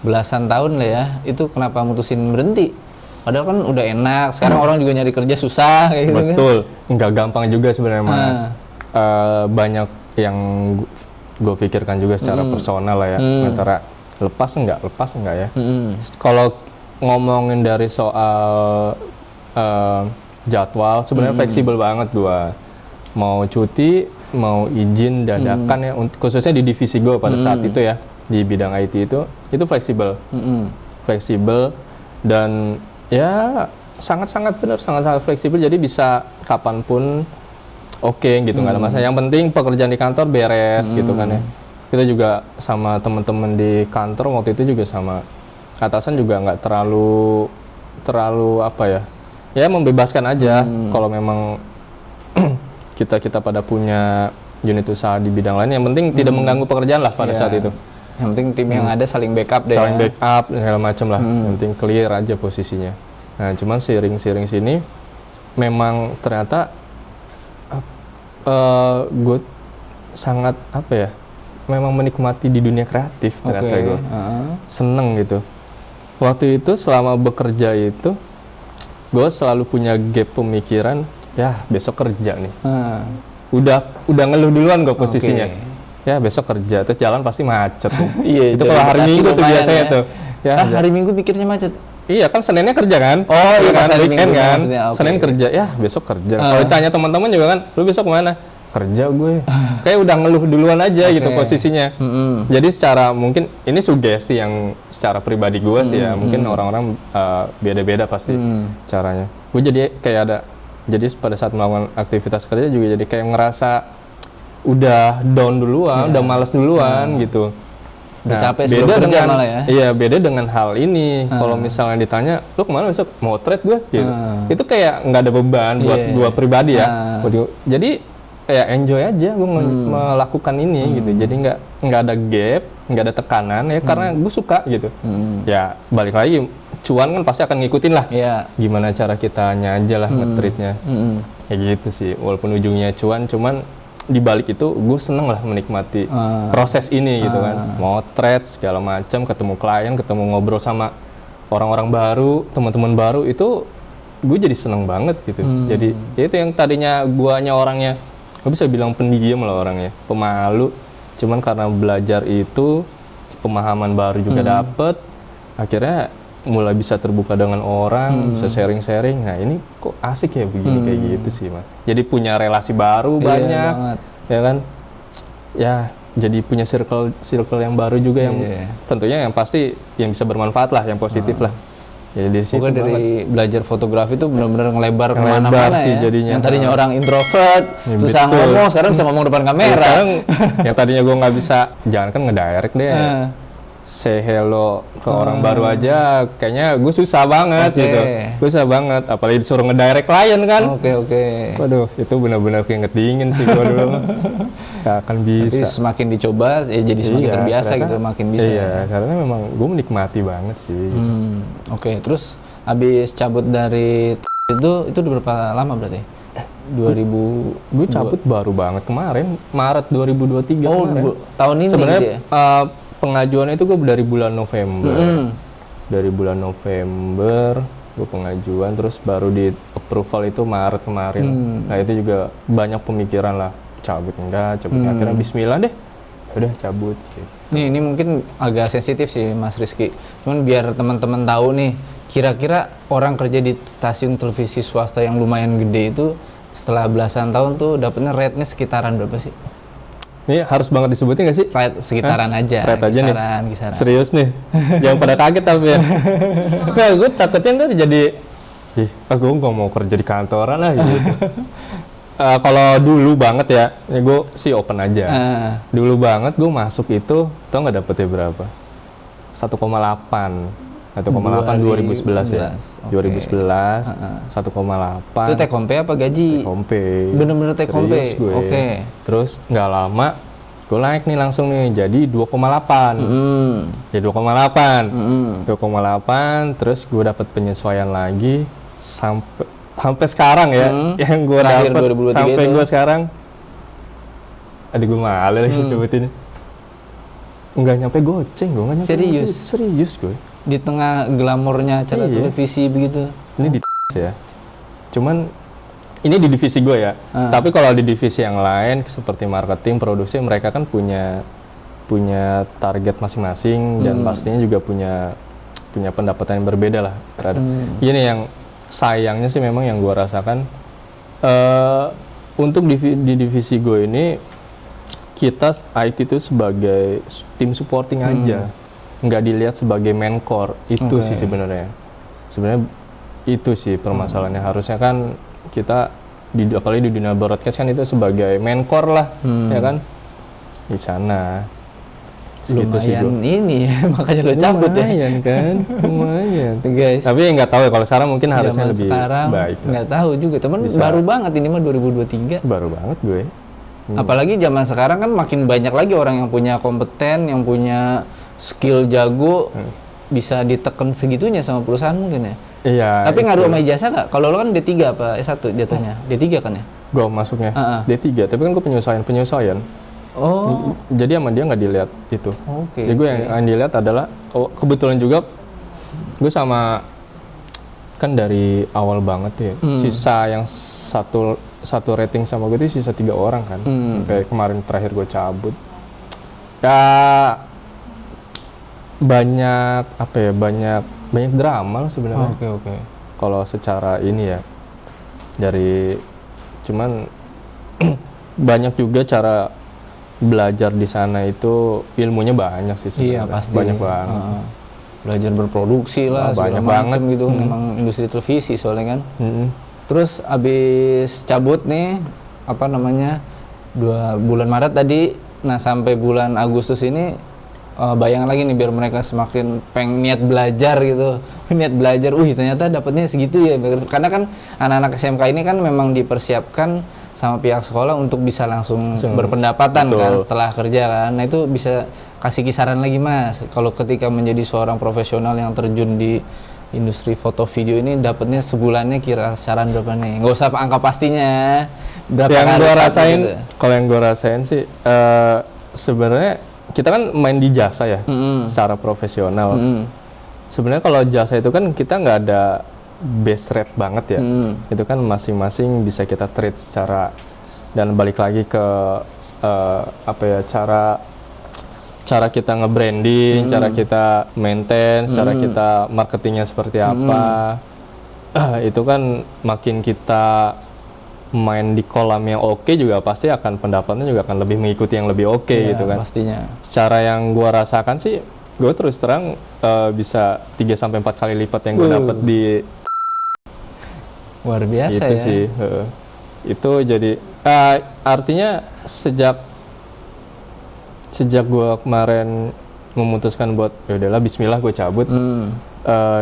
belasan tahun lah ya, itu kenapa mutusin berhenti? Padahal kan udah enak, sekarang orang juga nyari kerja susah kayak gitu. Betul, nggak gampang juga sebenarnya Mas. Banyak yang gue pikirkan juga secara personal lah ya, antara lepas enggak ya. Kalau ngomongin dari soal jadwal, sebenarnya fleksibel banget gua. Mau cuti, mau izin dadakan ya, khususnya di divisi gue pada saat itu ya, di bidang IT itu fleksibel. Fleksibel dan ya sangat-sangat fleksibel, jadi bisa kapanpun gitu, nggak ada masalah. Yang penting pekerjaan di kantor beres gitu kan ya. Kita juga sama teman-teman di kantor waktu itu juga sama atasan juga nggak terlalu apa ya membebaskan aja. Kalau memang kita pada punya unit usaha di bidang lain, yang penting tidak mengganggu pekerjaan lah pada saat itu. Yang penting tim yang ada saling backup deh. Saling backup segala macam lah. Yang penting clear aja posisinya. Nah, cuman sering sini memang ternyata gue sangat memang menikmati di dunia kreatif ternyata gue. Seneng gitu. Waktu itu selama bekerja itu gue selalu punya gap pemikiran, ya besok kerja nih. Udah ngeluh duluan gue posisinya. Ya besok kerja, terus jalan pasti macet. Iya, itu kalau hari Minggu tuh biasanya tuh. Ya, hari Minggu mikirnya macet. Iya kan, Seninnya kerja kan? Oh iya kan, hari weekend kan. Senin kerja, ya besok kerja. Kalau ditanya teman-teman juga kan, lu besok kemana? Kerja gue. Kayak udah ngeluh duluan aja gitu posisinya. Jadi secara mungkin ini sugesti yang secara pribadi gue sih ya. Mungkin orang-orang beda-beda pasti caranya. Gue jadi kayak jadi pada saat melakukan aktivitas kerja juga jadi kayak ngerasa udah down duluan, udah males duluan gitu. Udah capek sebelum kerja malah ya. Iya, beda dengan hal ini. Kalau misalnya ditanya, lu kemana besok? Mau trade gue? Gitu. Itu kayak nggak ada beban buat gue pribadi ya. Jadi kayak enjoy aja gue melakukan ini gitu. Jadi nggak ada gap, nggak ada tekanan ya, karena gue suka gitu. Ya balik lagi, cuan kan pasti akan ngikutin lah. Gimana cara kitanya aja lah nge-treatnya. Ya gitu sih, walaupun ujungnya cuan, cuman di balik itu gue seneng lah menikmati proses ini gitu kan. Mau trade segala macam, ketemu klien, ketemu ngobrol sama orang-orang baru, teman-teman baru, itu gue jadi seneng banget gitu. Jadi ya itu yang tadinya guanya orangnya nggak bisa bilang pendiam lah orangnya, pemalu. Cuman karena belajar itu pemahaman baru juga dapet, akhirnya mulai bisa terbuka dengan orang, bisa sharing-sharing. Nah ini kok asik ya begini kayak gitu sih Mas. Jadi punya relasi baru banyak, banget. ya kan? Ya jadi punya circle yang baru juga yang tentunya yang pasti yang bisa bermanfaat lah, yang positif lah. Ya di situ Pokoknya dari belajar fotografi itu benar-benar ngelebar Ngelebar kemana-mana sih ya. jadinya. Yang tadinya orang introvert, susah betul. ngomong, sekarang bisa ngomong depan kamera. sekarang yang tadinya gue nggak bisa, jangan kan ngedirect deh, say hello ke orang baru aja, kayaknya gue susah banget gitu. Gue susah banget, apalagi disuruh ngedirect klien kan. Oke. Waduh, itu benar-benar keinget dingin sih gue dulu. Gak akan Tapi bisa. semakin dicoba, ya jadi semakin terbiasa ternyata, gitu, makin bisa. Iya, karena memang gue menikmati banget sih. Oke, terus habis cabut dari itu udah berapa lama berarti? 2000 Gue cabut baru banget kemarin, Maret 2023 Oh, kemarin. tahun ini Sebenarnya gitu ya? pengajuannya itu gue dari bulan November. Dari bulan November gue pengajuan, terus baru di approval itu Maret kemarin. Nah itu juga banyak pemikiran lah, cabut enggak, akhirnya bismillah deh, udah cabut gitu. Ini mungkin agak sensitif sih Mas Rizky. Cuman biar teman-teman tahu nih, kira-kira orang kerja di stasiun televisi swasta yang lumayan gede itu setelah belasan tahun tuh dapetnya rate-nya sekitaran berapa sih? Ini harus banget disebutin nggak sih? Rate sekitaran aja. Rate aja kisaran, nih. Kisaran. Serius nih, jangan pada kaget tapi ya. Nah, gue takutnya ntar jadi, gue nggak mau kerja di kantoran lah gitu. Kalau dulu banget ya, gue sih open aja. Dulu banget gue masuk itu, tau nggak dapetnya berapa? 1,8 2011 ya. 2011 1,8. Itu take home pay apa gaji? Take home pay. Bener-bener take home pay. Oke. Terus nggak lama gue naik nih langsung nih jadi 2,8. Jadi 2,8. 2,8 terus gue dapat penyesuaian lagi sampai sekarang ya yang gue dapat sampai gue sekarang. Aduh gue malu lagi sebutin. Nggak nyampe goceng, gue nggak nyampe. Serius gue. Di tengah glamornya acara televisi begitu. Ini di ya. Cuman ini di divisi gue ya. Tapi kalau di divisi yang lain seperti marketing, produksi, mereka kan punya target masing-masing dan pastinya juga punya pendapatan yang berbeda lah terhadap. Ini yang sayangnya sih memang yang gue rasakan untuk di divisi gue ini kita IT itu sebagai tim supporting aja. Nggak dilihat sebagai main core itu sih sebenarnya itu sih permasalahannya. Harusnya kan kita apalagi di dunia broadcast kan itu sebagai main core lah ya kan di sana. Lumayan ini ya, makanya lo cabut ya. Lumayan kan, lumayan. Guys. Tapi nggak tahu ya kalau sekarang mungkin harusnya lebih sekarang baik. Nggak tahu juga, teman baru banget ini mah 2023. Baru banget gue. Apalagi zaman sekarang kan makin banyak lagi orang yang punya kompeten, yang punya skill jago, bisa diteken segitunya sama perusahaan mungkin ya. Iya. Tapi ngaruh sama ijazah nggak? Kalau lo kan D3 apa S1 jatuhnya? D3 kan ya? Gue masuknya D3, tapi kan gue penyesuaian. Oh. Jadi sama dia nggak dilihat itu. Oke. Jadi gue yang dilihat adalah kebetulan juga gue sama kan dari awal banget ya. Sisa yang satu rating sama gue itu sisa 3 orang kan. Kayak kemarin terakhir gue cabut. Ya banyak drama lah sebenarnya. Oke. Kalau secara ini ya dari cuman banyak juga cara belajar di sana itu ilmunya banyak sih sebenarnya. Iya pasti. Banyak banget. Belajar berproduksi lah, banyak banget banget gitu. Memang industri televisi soalnya kan. Terus abis cabut nih, 2 bulan Maret tadi, nah sampai bulan Agustus ini bayangan lagi nih biar mereka semakin niat belajar gitu. Niat belajar, ternyata dapatnya segitu ya. Karena kan anak-anak SMK ini kan memang dipersiapkan sama pihak sekolah untuk bisa langsung berpendapatan kan setelah kerja kan. Nah itu bisa kasih kisaran lagi Mas, kalau ketika menjadi seorang profesional yang terjun di industri foto video ini dapatnya sebulannya kisaran berapa nih? Nggak usah angka pastinya, berapa yang kali gue rasain gitu. Kalau yang gue rasain sih sebenarnya kita kan main di jasa ya secara profesional. Sebenarnya kalau jasa itu kan kita nggak ada base rate banget ya. Itu kan masing-masing bisa kita treat secara dan balik lagi ke apa ya, cara kita nge-branding, cara kita maintain, cara kita marketingnya seperti apa. Itu kan makin kita main di kolam yang oke juga pasti akan pendapatnya juga akan lebih mengikuti yang lebih oke gitu kan. Pastinya. Secara yang gua rasakan sih, gue terus terang bisa 3-4 kali lipat yang gue dapat di Luar biasa itu ya. sih. Itu jadi artinya sejak gue kemarin memutuskan buat ya udahlah bismillah gue cabut.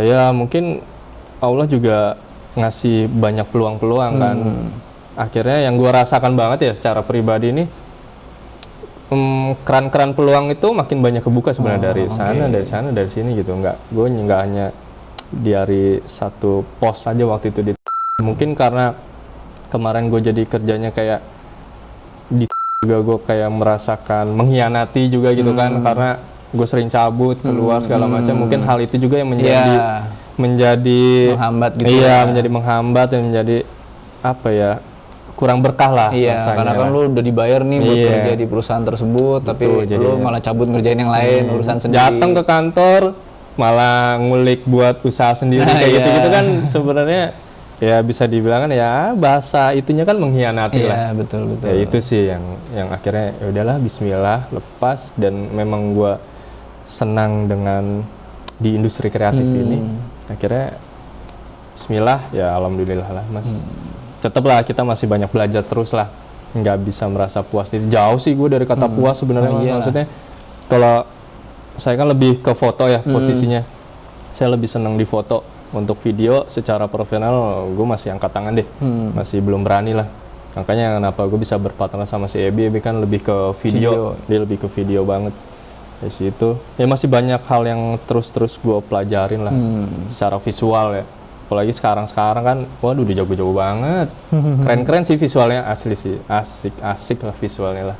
Ya mungkin Allah juga ngasih banyak peluang-peluang kan. Akhirnya yang gue rasakan banget ya secara pribadi ini, keran-keran peluang itu makin banyak kebuka sebenarnya dari sana dari sini gitu. Gue nggak hanya dari satu pos saja waktu itu mungkin karena kemarin gue jadi kerjanya kayak di juga gue kayak merasakan mengkhianati juga gitu kan, karena gue sering cabut keluar segala macam. Mungkin hal itu juga yang menjadi menghambat gitu. Iya, menjadi menghambat dan menjadi apa ya, kurang berkah lah rasanya. Karena kan lu udah dibayar nih buat kerja di perusahaan tersebut. Betul, tapi lu malah cabut ngerjain yang lain, urusan sendiri. Datang ke kantor malah ngulik buat usaha sendiri kayak gitu-gitu kan sebenarnya ya bisa dibilang kan ya bahasa itunya kan mengkhianati lah. Betul. Ya itu sih yang akhirnya ya udahlah bismillah lepas, dan memang gua senang dengan di industri kreatif ini. Akhirnya bismillah ya alhamdulillah lah Mas. Tetaplah kita masih banyak belajar terus lah. Nggak bisa merasa puas diri. Jauh sih gue dari kata puas sebenarnya. Maksudnya kalau saya kan lebih ke foto ya posisinya. Saya lebih senang di foto. Untuk video secara profesional gue masih angkat tangan deh, masih belum berani lah. Makanya kenapa gue bisa berpartner sama si Ebi kan lebih ke video. Dia lebih ke video banget. Dari situ ya masih banyak hal yang terus gue pelajarin lah secara visual ya. Apalagi sekarang kan, waduh udah jago-jago banget. Keren-keren sih visualnya, asli sih, asik lah visualnya lah.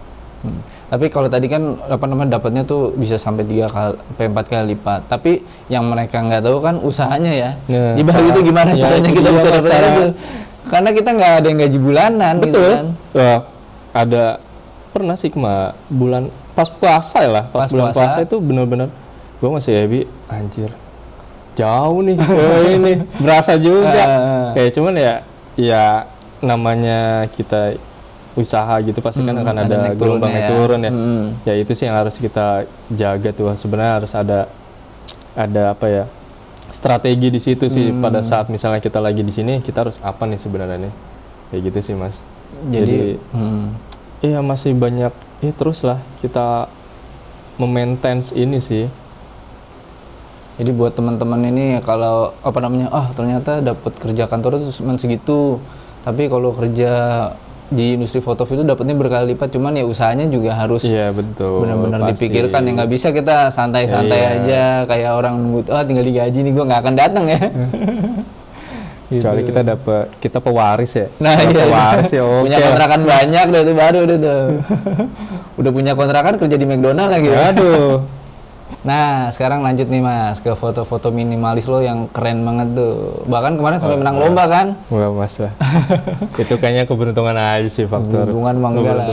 Tapi kalau tadi kan dapatnya tuh bisa sampai 4 kali lipat. Tapi yang mereka nggak tahu kan usahanya ya. Di balik itu gimana caranya kita bisa dapat itu? Karena kita nggak ada yang gaji bulanan. Betul. Gitu kan. Ada pernah sih bulan pas puasa lah. Pas bulan puasa itu benar-benar gue masih happy, anjir. Jauh nih. Ini berasa juga. Kayak cuman ya namanya kita usaha gitu pasti kan akan ada gelombangnya turun ya. Ya itu sih yang harus kita jaga tuh. Sebenarnya harus ada apa ya, strategi di situ sih. Pada saat misalnya kita lagi di sini, kita harus apa nih sebenarnya nih. Kayak gitu sih Mas. Jadi iya masih banyak terus lah kita memaintain ini sih. Jadi buat teman-teman ini kalau ternyata dapat kerja kantor itu cuma segitu. Tapi kalau kerja di industri foto itu dapatnya berkali lipat, cuman ya usahanya juga harus benar-benar dipikirkan. Ya nggak bisa kita santai-santai aja kayak orang nunggu tinggal digaji nih gue nggak akan datang ya. Kecuali kita pewaris ya. Pewaris ya. Punya kontrakan banyak deh itu baru deh tuh. Udah punya kontrakan kerja di McDonald lagi. Aduh. Nah, sekarang lanjut nih Mas ke foto-foto minimalis lo yang keren banget tuh. Bahkan kemarin sampai menang lomba kan? Enggak Mas lah. Itu kayaknya keberuntungan aja sih faktor. Keberuntungan mah enggak lah.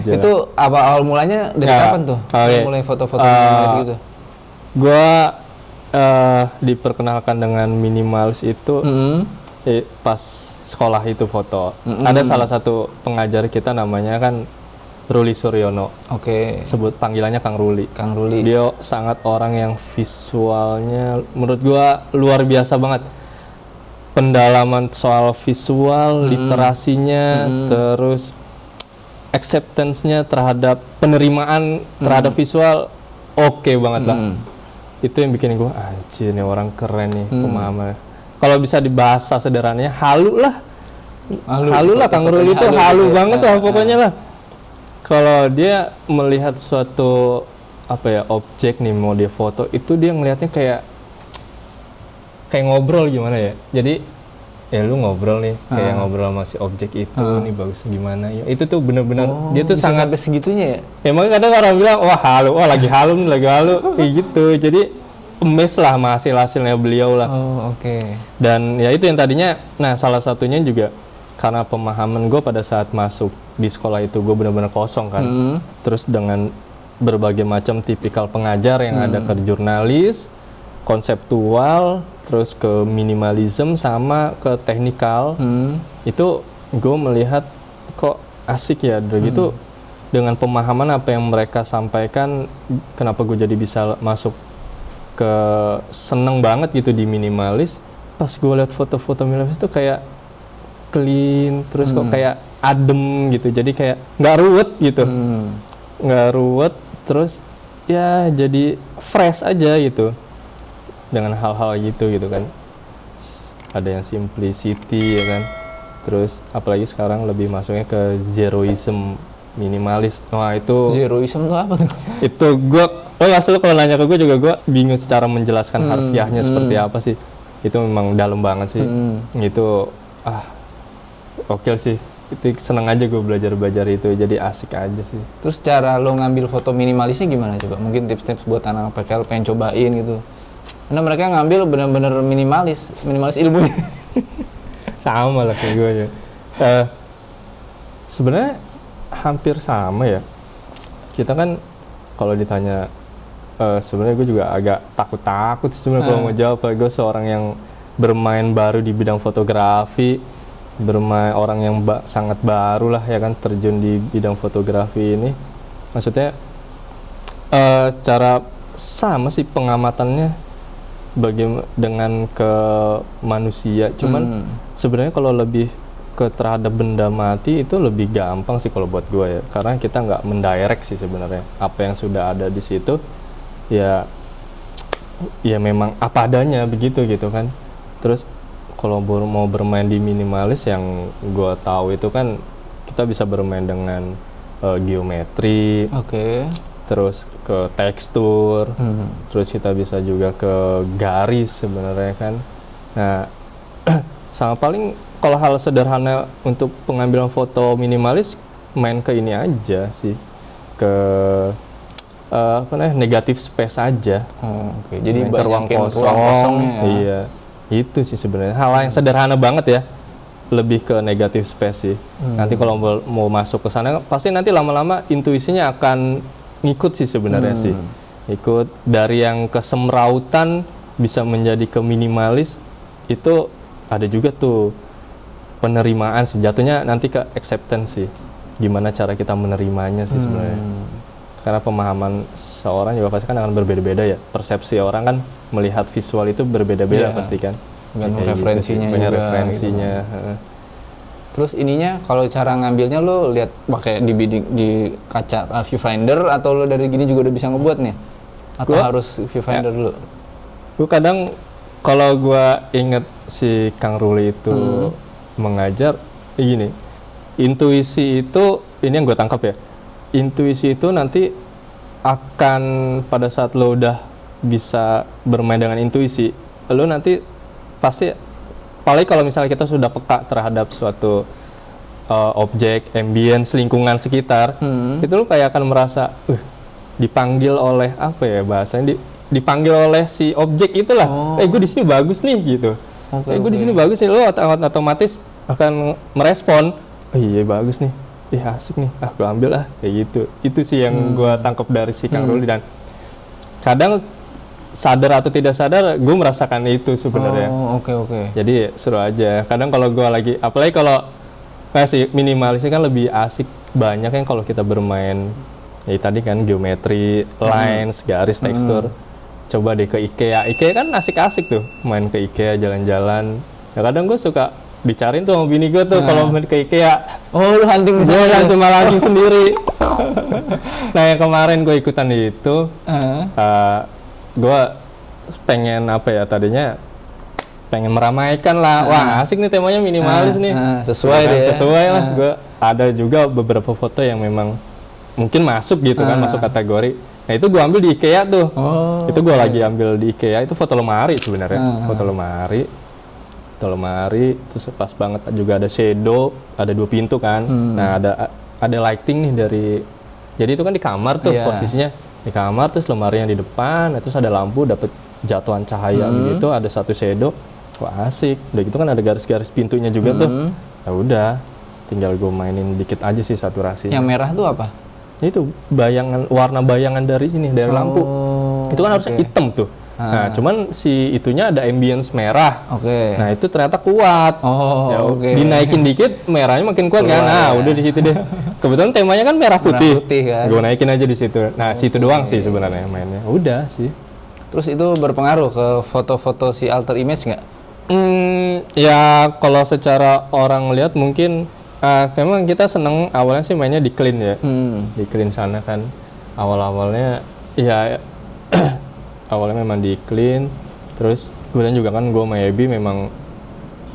Itu awal mulanya dari kapan tuh? Mulai foto-foto minimalis gitu. Gua diperkenalkan dengan minimalis itu pas sekolah itu foto. Ada salah satu pengajar kita namanya kan Ruli Suryono. Sebut panggilannya Kang Ruli. Dia sangat orang yang visualnya menurut gua luar biasa banget. Pendalaman soal visual, literasinya, terus acceptance-nya terhadap penerimaan terhadap visual oke banget lah. Itu yang bikin gua anjir nih orang keren nih pemahamannya. Kalau bisa dibahasa sederhananya halu lah Kang Ruli itu halu banget lah pokoknya lah. Kalau dia melihat suatu objek nih mau dia foto, itu dia ngelihatnya kayak ngobrol gimana ya. Jadi ya lu ngobrol nih kayak ngobrol sama si objek itu nih bagus gimana ya. Itu tuh bener-bener dia tuh sangat sampai segitunya ya. Ya makanya kadang orang bilang lagi halu kayak gitu. Jadi amazed lah sama hasilnya beliau lah. Oh, oke. Dan ya itu yang tadinya, nah salah satunya juga karena pemahaman gue pada saat masuk di sekolah itu gue benar-benar kosong kan. Terus dengan berbagai macam tipikal pengajar yang ada ke jurnalis, konseptual, terus ke minimalism sama ke teknikal, itu gue melihat kok asik ya, udah gitu dengan pemahaman apa yang mereka sampaikan, kenapa gue jadi bisa masuk ke seneng banget gitu di minimalis. Pas gue lihat foto-foto minimalis itu kayak clean, terus kok kayak adem gitu, jadi kayak nggak ruwet gitu, nggak ruwet, terus ya jadi fresh aja gitu dengan hal-hal gitu kan. Ada yang simplicity ya kan, terus apalagi sekarang lebih masuknya ke zeroism, minimalis. Wah itu Zeroism itu apa tuh? itu gue asal kalau nanya ke gue juga gue bingung secara menjelaskan harfiahnya seperti apa sih. Itu memang dalam banget sih. Itu oke sih, itu seneng aja gue belajar itu, jadi asik aja sih. Terus cara lo ngambil foto minimalisnya gimana coba? Mungkin tips-tips buat anak PKL pengen cobain gitu. Karena mereka ngambil benar-benar minimalis ilmunya. Sama lah kayak gue ya. Sebenarnya hampir sama ya. Kita kan kalau ditanya, sebenarnya gue juga agak takut sebenarnya kalau mau jawab. Gue seorang yang bermain baru di bidang fotografi, orang yang sangat baru lah ya kan, terjun di bidang fotografi ini. Maksudnya cara sama sih pengamatannya dengan ke manusia, cuman sebenarnya kalau lebih ke terhadap benda mati itu lebih gampang sih kalau buat gue ya, karena kita nggak mendirect sih sebenarnya apa yang sudah ada di situ, ya memang apa adanya begitu gitu kan. Terus kalau mau bermain di minimalis yang gue tahu itu kan kita bisa bermain dengan geometri, terus ke tekstur, terus kita bisa juga ke garis sebenarnya kan. Nah, sama paling kalau hal sederhana untuk pengambilan foto minimalis main ke ini aja sih, ke negatif space aja. Jadi main ke ruang kosong. Iya, itu sih sebenarnya hal yang sederhana banget ya. Lebih ke negatif space sih. Nanti kalau mau masuk ke sana pasti nanti lama-lama intuisinya akan ngikut sih sebenarnya sih. Ikut dari yang kesemrautan bisa menjadi ke minimalis, itu ada juga tuh penerimaan sih. Jatuhnya nanti ke acceptance sih. Gimana cara kita menerimanya sih sebenarnya. Karena pemahaman seorang juga pasti kan akan berbeda-beda ya. Persepsi orang kan melihat visual itu berbeda-beda pasti kan. Banyak referensinya gitu, banyak juga, referensinya gitu. Terus ininya kalau cara ngambilnya lo lihat pakai di kaca viewfinder atau lo dari gini juga udah bisa ngebuat nih? Atau harus viewfinder dulu? Gue kadang kalau gue inget si Kang Ruli itu mengajar gini, intuisi itu ini yang gue tangkap ya. Intuisi itu nanti akan pada saat lo udah bisa bermain dengan intuisi, lo nanti pasti, apalagi kalau misalnya kita sudah peka terhadap suatu objek, ambience, lingkungan sekitar, itu lo kayak akan merasa dipanggil oleh apa ya bahasanya, dipanggil oleh si objek itulah. Gue di sini bagus nih gitu. Gue di sini bagus nih, lo otomatis akan merespon, iya bagus nih, asik nih, gue ambil kayak gitu. Itu sih yang gue tangkap dari si Kang Ruli, dan kadang sadar atau tidak sadar gue merasakan itu sebenarnya. Jadi seru aja. Kadang kalau gue lagi, apalagi kalau sih minimalisnya kan lebih asik, banyak kan kalau kita bermain ya tadi kan geometri, lines, garis, tekstur. Coba deh ke IKEA kan asik-asik tuh main ke IKEA, jalan-jalan. Ya kadang gue suka dicariin tuh sama bini gue tuh kalau main ke IKEA. Lu hunting gue yang cuma hunting sendiri. Nah yang kemarin gue ikutan itu, gue pengen apa ya, tadinya pengen meramaikan lah. Wah asik nih temanya minimalis nih. Sesuai lah. Gue ada juga beberapa foto yang memang mungkin masuk gitu kan, masuk kategori. Nah itu gue ambil di IKEA tuh. Itu gue lagi ambil di IKEA, itu foto lemari sebenarnya. Foto lemari, terus pas banget juga ada shadow, ada 2 pintu kan. Nah ada lighting nih dari, jadi itu kan di kamar tuh posisinya. Di kamar, terus lemari yang di depan, terus ada lampu, dapat jatuhan cahaya begitu, ada satu shadow. Wah asik. Udah gitu kan ada garis-garis pintunya juga tuh. ya udah tinggal gue mainin dikit aja sih saturasi. Yang merah tuh apa? Itu warna bayangan dari sini, dari lampu. Itu kan harusnya hitam tuh. Nah, cuman si itunya ada ambience merah. Oke. Nah, itu ternyata kuat. Ya, dinaikin dikit, merahnya makin kuat kan. Nah, udah di situ deh. Kebetulan temanya kan merah putih. Kan. Gue naikin aja di situ. Nah, situ doang sih sebenarnya mainnya. Udah sih. Terus itu berpengaruh ke foto-foto si alter image nggak? Ya kalau secara orang lihat mungkin memang kita seneng awalnya sih mainnya di clean ya. Di clean sana kan. Awal-awalnya ya awalnya memang di clean, terus kemudian juga kan gue sama Ebi memang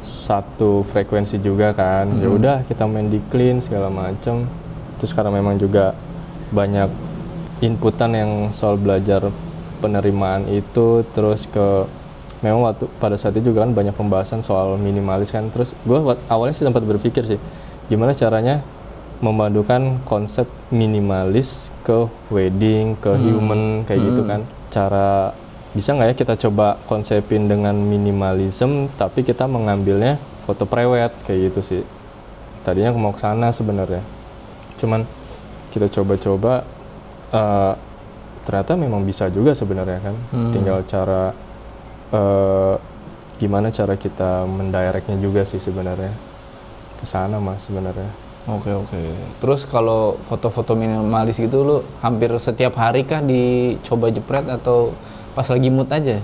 satu frekuensi juga kan. Ya udah kita main di clean segala macem. Terus karena memang juga banyak inputan yang soal belajar penerimaan itu, terus memang waktu pada saat itu juga kan banyak pembahasan soal minimalis kan. Terus gue awalnya sih sempat berpikir sih gimana caranya memadukan konsep minimalis ke wedding, ke human kayak gitu kan. Cara bisa nggak ya kita coba konsepin dengan minimalism tapi kita mengambilnya foto prewed kayak gitu sih. Tadinya mau ke sana sebenarnya. Cuman kita coba-coba ternyata memang bisa juga sebenarnya kan. Tinggal cara gimana cara kita mendirectnya juga sih sebenarnya. Ke sana Mas sebenarnya. Oke. Terus kalau foto-foto minimalis gitu lu hampir setiap hari kah dicoba jepret atau pas lagi mood aja?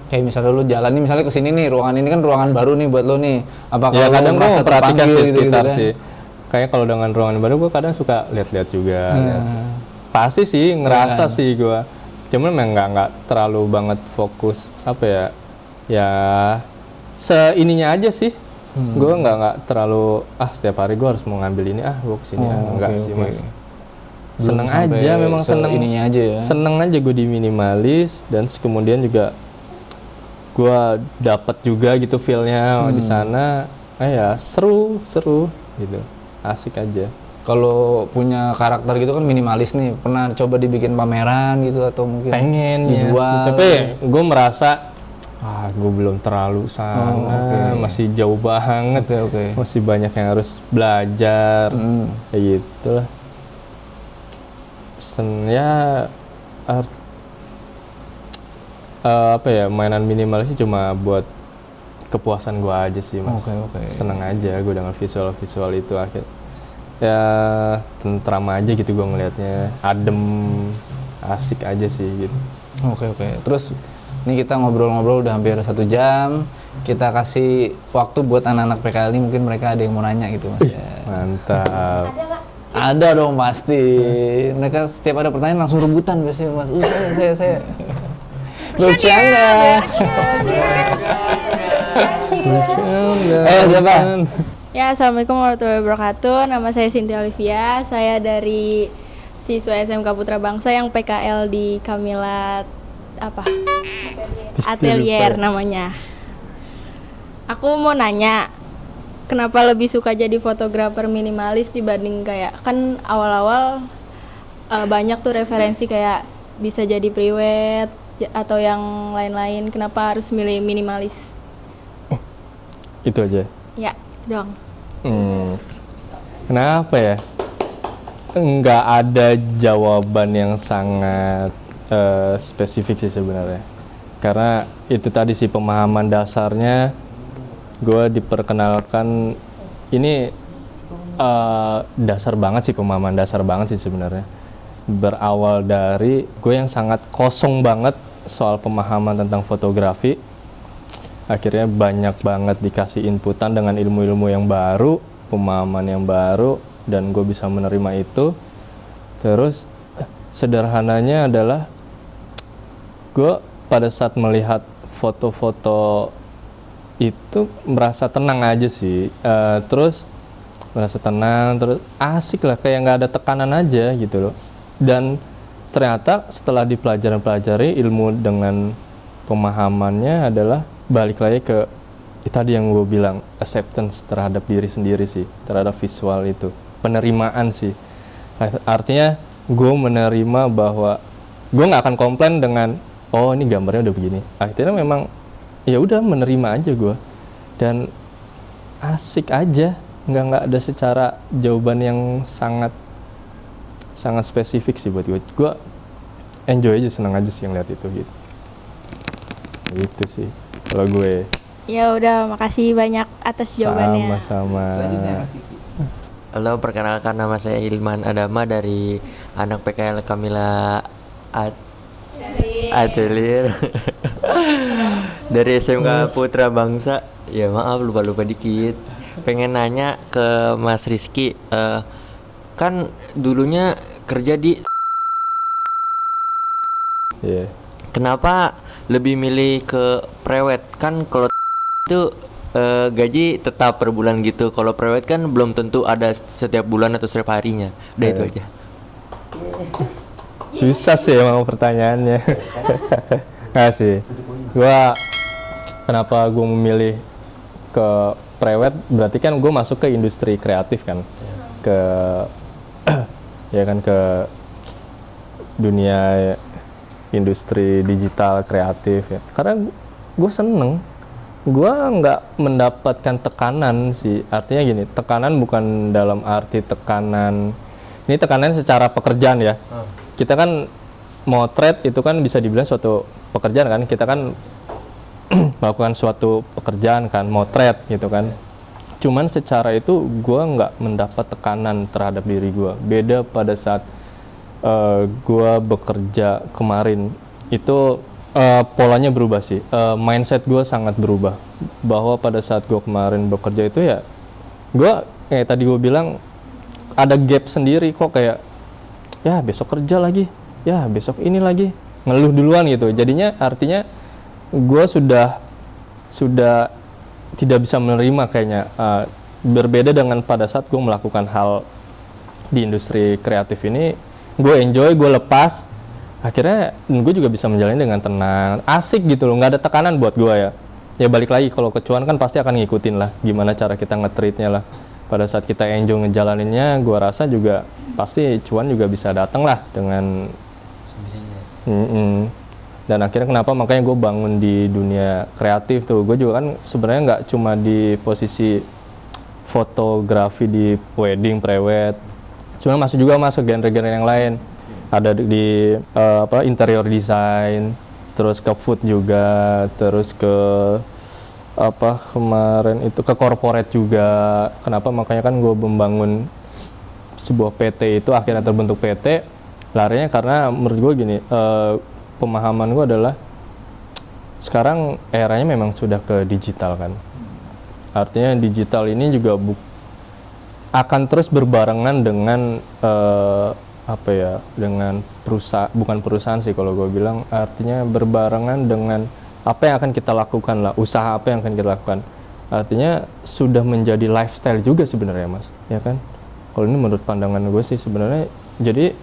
Kayak misalnya lu jalan nih, misalnya kesini nih, ruangan ini kan ruangan baru nih buat lu nih. Apakah ya kadang gue memperhatikan sih sekitar gitu, sih. Kayak kalau dengan ruangan baru gue kadang suka lihat-lihat juga. Pasti sih ngerasa sih gue. Cuman memang nggak terlalu banget fokus apa ya? Ya seininya aja sih. Gue nggak terlalu setiap hari gue harus mau ngambil ini gue kesini enggak sih Mas. Seneng aja memang ininya aja ya. Seneng aja gue di minimalis dan kemudian juga gue dapat juga gitu feelnya di sana. Ya seru gitu, asik aja. Kalau punya karakter gitu kan minimalis nih, pernah coba dibikin pameran gitu atau mungkin pengen dijual? Ya, tapi gue merasa gue belum terlalu sana, masih jauh banget, masih banyak yang harus belajar, kayak gitu lah. Apa ya, mainan minimalis sih cuma buat kepuasan gue aja sih Mas. Seneng aja gue dengan visual itu akhir. Ya tentram aja gitu gue ngelihatnya, adem, asik aja sih gitu. Oke. Terus ini kita ngobrol-ngobrol udah hampir 1 jam. Kita kasih waktu buat anak-anak PKL ini, mungkin mereka ada yang mau nanya gitu Mas. Mantap. Ada dong pasti. Mereka setiap ada pertanyaan langsung rebutan biasanya Mas. Saya. Bercanda. Siapa? Ya, assalamualaikum warahmatullahi wabarakatuh. Nama saya Cynthia Olivia. Saya dari siswa SMK Putra Bangsa yang PKL di Kamilat Atelier namanya. Aku mau nanya, kenapa lebih suka jadi fotografer minimalis dibanding kayak kan awal-awal banyak tuh referensi kayak bisa jadi prewed atau yang lain-lain. Kenapa harus milih minimalis? Itu aja. Ya, dong. Kenapa ya? Nggak ada jawaban yang sangat spesifik sih sebenarnya. Karena itu tadi sih pemahaman dasarnya. Gue diperkenalkan ini dasar banget sih, pemahaman dasar banget sih sebenarnya. Berawal dari gue yang sangat kosong banget soal pemahaman tentang fotografi. Akhirnya banyak banget dikasih inputan dengan ilmu-ilmu yang baru, pemahaman yang baru, dan gue bisa menerima itu. Terus sederhananya adalah gue pada saat melihat foto-foto itu merasa tenang aja sih. Terus merasa tenang, terus asik lah, kayak nggak ada tekanan aja gitu loh. Dan ternyata setelah dipelajari ilmu dengan pemahamannya adalah balik lagi ke tadi yang gue bilang, acceptance terhadap diri sendiri sih, terhadap visual itu, penerimaan sih. Artinya gue menerima bahwa gue nggak akan komplain dengan ini gambarnya udah begini. Akhirnya memang ya udah menerima aja gue. Dan asik aja, nggak ada secara jawaban yang sangat spesifik sih buat gue. Gue enjoy aja, senang aja sih yang lihat itu gitu. Gitu sih kalau gue. Ya udah, makasih banyak atas jawabannya. Sama-sama. Halo, perkenalkan nama saya Ilman Adama dari anak PKL Kamila Atelier dari SMK Putra Bangsa. Ya maaf lupa dikit. Pengen nanya ke Mas Rizky, kan dulunya kerja di Iya. kenapa lebih milih ke prewed? Kan kalau itu gaji tetap per bulan gitu. Kalau prewed kan belum tentu ada setiap bulan atau setiap harinya. Udah itu aja. Susah sih emang pertanyaannya. Nggak sih. Kenapa gue memilih ke prewed? Berarti kan gue masuk ke industri kreatif kan. Ke ya kan, ke dunia industri digital kreatif ya. Karena gue seneng. Gue nggak mendapatkan tekanan sih. Artinya gini, tekanan bukan dalam arti tekanan. Ini tekanan secara pekerjaan ya. Kita kan motret itu kan bisa dibilang suatu pekerjaan kan. Kita kan melakukan suatu pekerjaan kan, motret gitu kan. Cuman secara itu gue nggak mendapat tekanan terhadap diri gue. Beda pada saat gue bekerja kemarin itu polanya berubah sih. Mindset gue sangat berubah. Bahwa pada saat gue kemarin bekerja itu ya, gue kayak tadi gue bilang ada gap sendiri kok, kayak ya besok kerja lagi, ya besok ini lagi, ngeluh duluan gitu. Jadinya artinya gue sudah tidak bisa menerima kayaknya. Berbeda dengan pada saat gue melakukan hal di industri kreatif ini, gue enjoy, gue lepas. Akhirnya gue juga bisa menjalani dengan tenang, asik gitu loh, nggak ada tekanan buat gue ya. Ya balik lagi, kalau ke cuan kan pasti akan ngikutin lah, gimana cara kita nge-treatnya lah. Pada saat kita enjoy ngejalaninnya, gue rasa juga pasti cuan juga bisa datang lah dengan Dan akhirnya kenapa makanya gue bangun di dunia kreatif tuh. Gue juga kan sebenarnya nggak cuma di posisi fotografi di wedding, prewed, cuma masuk genre-genre yang lain. Ada di interior design, terus ke food juga, terus ke kemarin itu ke corporate juga. Kenapa makanya kan gue membangun sebuah PT itu akhirnya terbentuk PT. Larinya karena menurut gue gini, pemahaman gue adalah sekarang eranya memang sudah ke digital kan. Artinya digital ini juga akan terus berbarengan dengan dengan bukan perusahaan sih kalau gue bilang, artinya berbarengan dengan apa yang akan kita lakukan lah, usaha apa yang akan kita lakukan. Artinya sudah menjadi lifestyle juga sebenarnya Mas, ya kan? Kalau ini menurut pandangan gue sih sebenarnya, jadi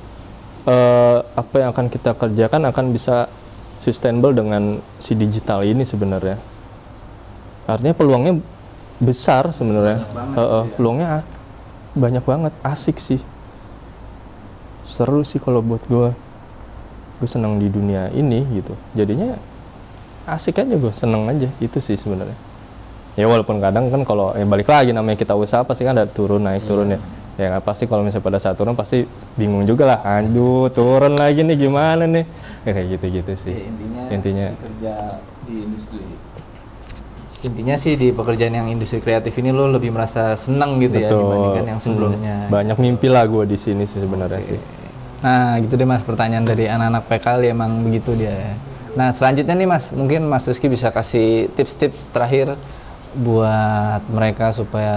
apa yang akan kita kerjakan akan bisa sustainable dengan si digital ini sebenarnya. Artinya peluangnya besar sebenarnya, peluangnya banyak banget, asik sih. Seru sih kalau buat gue senang di dunia ini gitu, jadinya asik aja, gue seneng aja, itu sih sebenarnya. Ya walaupun kadang kan kalau balik lagi namanya kita usaha pasti kan ada turun naik turun ya pasti kalau misalnya pada saat turun pasti bingung juga lah, aduh turun lagi nih gimana nih, ya kayak gitu sih. Intinya kerja di industri, intinya sih di pekerjaan yang industri kreatif ini lo lebih merasa senang gitu. Betul. Ya dibandingkan yang sebelumnya. Banyak mimpi lah gue di sini sih sebenarnya sih. Nah gitu deh Mas, pertanyaan dari anak-anak PKL emang begitu dia. Nah selanjutnya nih Mas, mungkin Mas Rizky bisa kasih tips-tips terakhir buat mereka supaya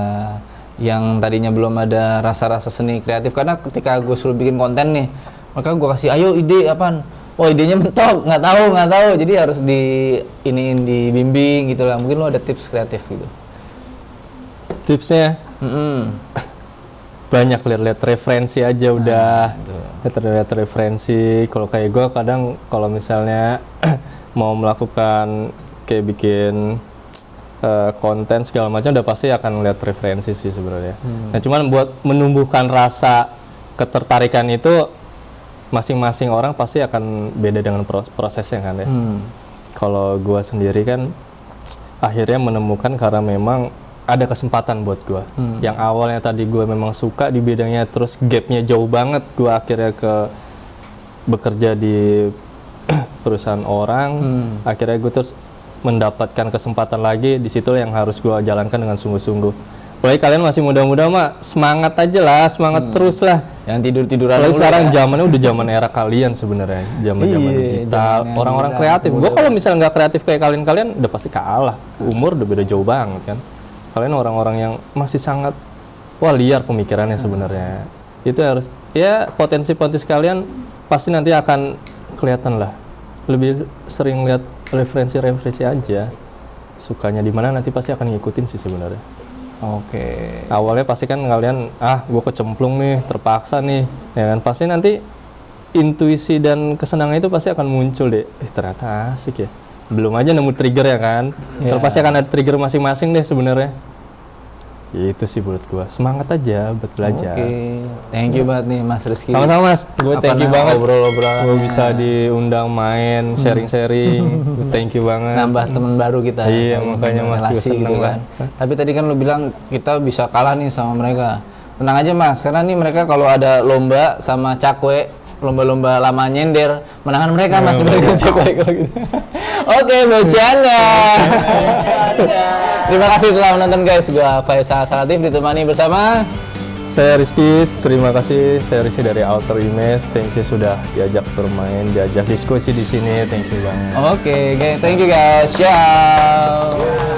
yang tadinya belum ada rasa-rasa seni kreatif. Karena ketika gue suruh bikin konten nih, maka gue kasih ayo ide apaan, oh idenya mentok, nggak tahu, jadi harus dibimbing gitu lah. Mungkin lo ada tips kreatif gitu. Tipsnya banyak lihat referensi aja udah. Lihat referensi. Kalau kayak gue kadang kalau misalnya mau melakukan kayak bikin konten segala macam udah pasti akan lihat referensi sih sebenarnya. Nah cuman buat menumbuhkan rasa ketertarikan itu masing-masing orang pasti akan beda dengan prosesnya kan ya. Kalau gue sendiri kan akhirnya menemukan karena memang ada kesempatan buat gue. Yang awalnya tadi gue memang suka di bidangnya, terus gapnya jauh banget, gue akhirnya bekerja di perusahaan orang, akhirnya gue terus mendapatkan kesempatan lagi, di situ yang harus gue jalankan dengan sungguh-sungguh. Apalagi kalian masih muda-muda mah, semangat aja lah, semangat terus lah. Yang tidur-tiduran Apalagi mulu sekarang ya. zamannya udah zaman era kalian sebenarnya, zaman Iya, digital, zamannya orang-orang kita kreatif. muda Gue kalau misalnya nggak kreatif kayak kalian udah pasti kalah. Umur udah beda jauh banget kan. Kalian orang-orang yang masih sangat liar pemikirannya sebenarnya. Itu harus ya potensi-potensi kalian pasti nanti akan kelihatan lah. Lebih sering lihat referensi-referensi aja. Sukanya di mana nanti pasti akan ngikutin sih sebenarnya. Oke. Awalnya pasti kan kalian, gue kecemplung nih, terpaksa nih, ya kan, pasti nanti intuisi dan kesenangan itu pasti akan muncul deh. Ternyata asik ya. Belum aja nemu trigger ya kan, terus pasti akan ada trigger masing-masing deh sebenarnya. Itu sih buat gue, semangat aja buat belajar. Oke. Thank you banget nih Mas Rizky. Sama-sama Mas, gue thank you banget. Obrol-obrolannya. Gue bisa diundang main, sharing-sharing, thank you banget. Nambah teman baru kita. Iya, sama makanya Mas, relasi gue seneng gitu kan. Tapi tadi kan lu bilang kita bisa kalah nih sama mereka. Tenang aja Mas, karena nih mereka kalau ada lomba sama cakwe, lomba-lomba lama nyender, menangan mereka Mas dibanding cakwe kalau gitu. Oke, bercanda. Terima kasih telah menonton guys. Gua Faisal Salatif ditemani bersama Saya Rizky, terima kasih. Saya Rizky dari Outer Image. Thank you sudah diajak bermain, diajak diskusi di sini. Thank you banget. Oke, thank you guys. Ciao.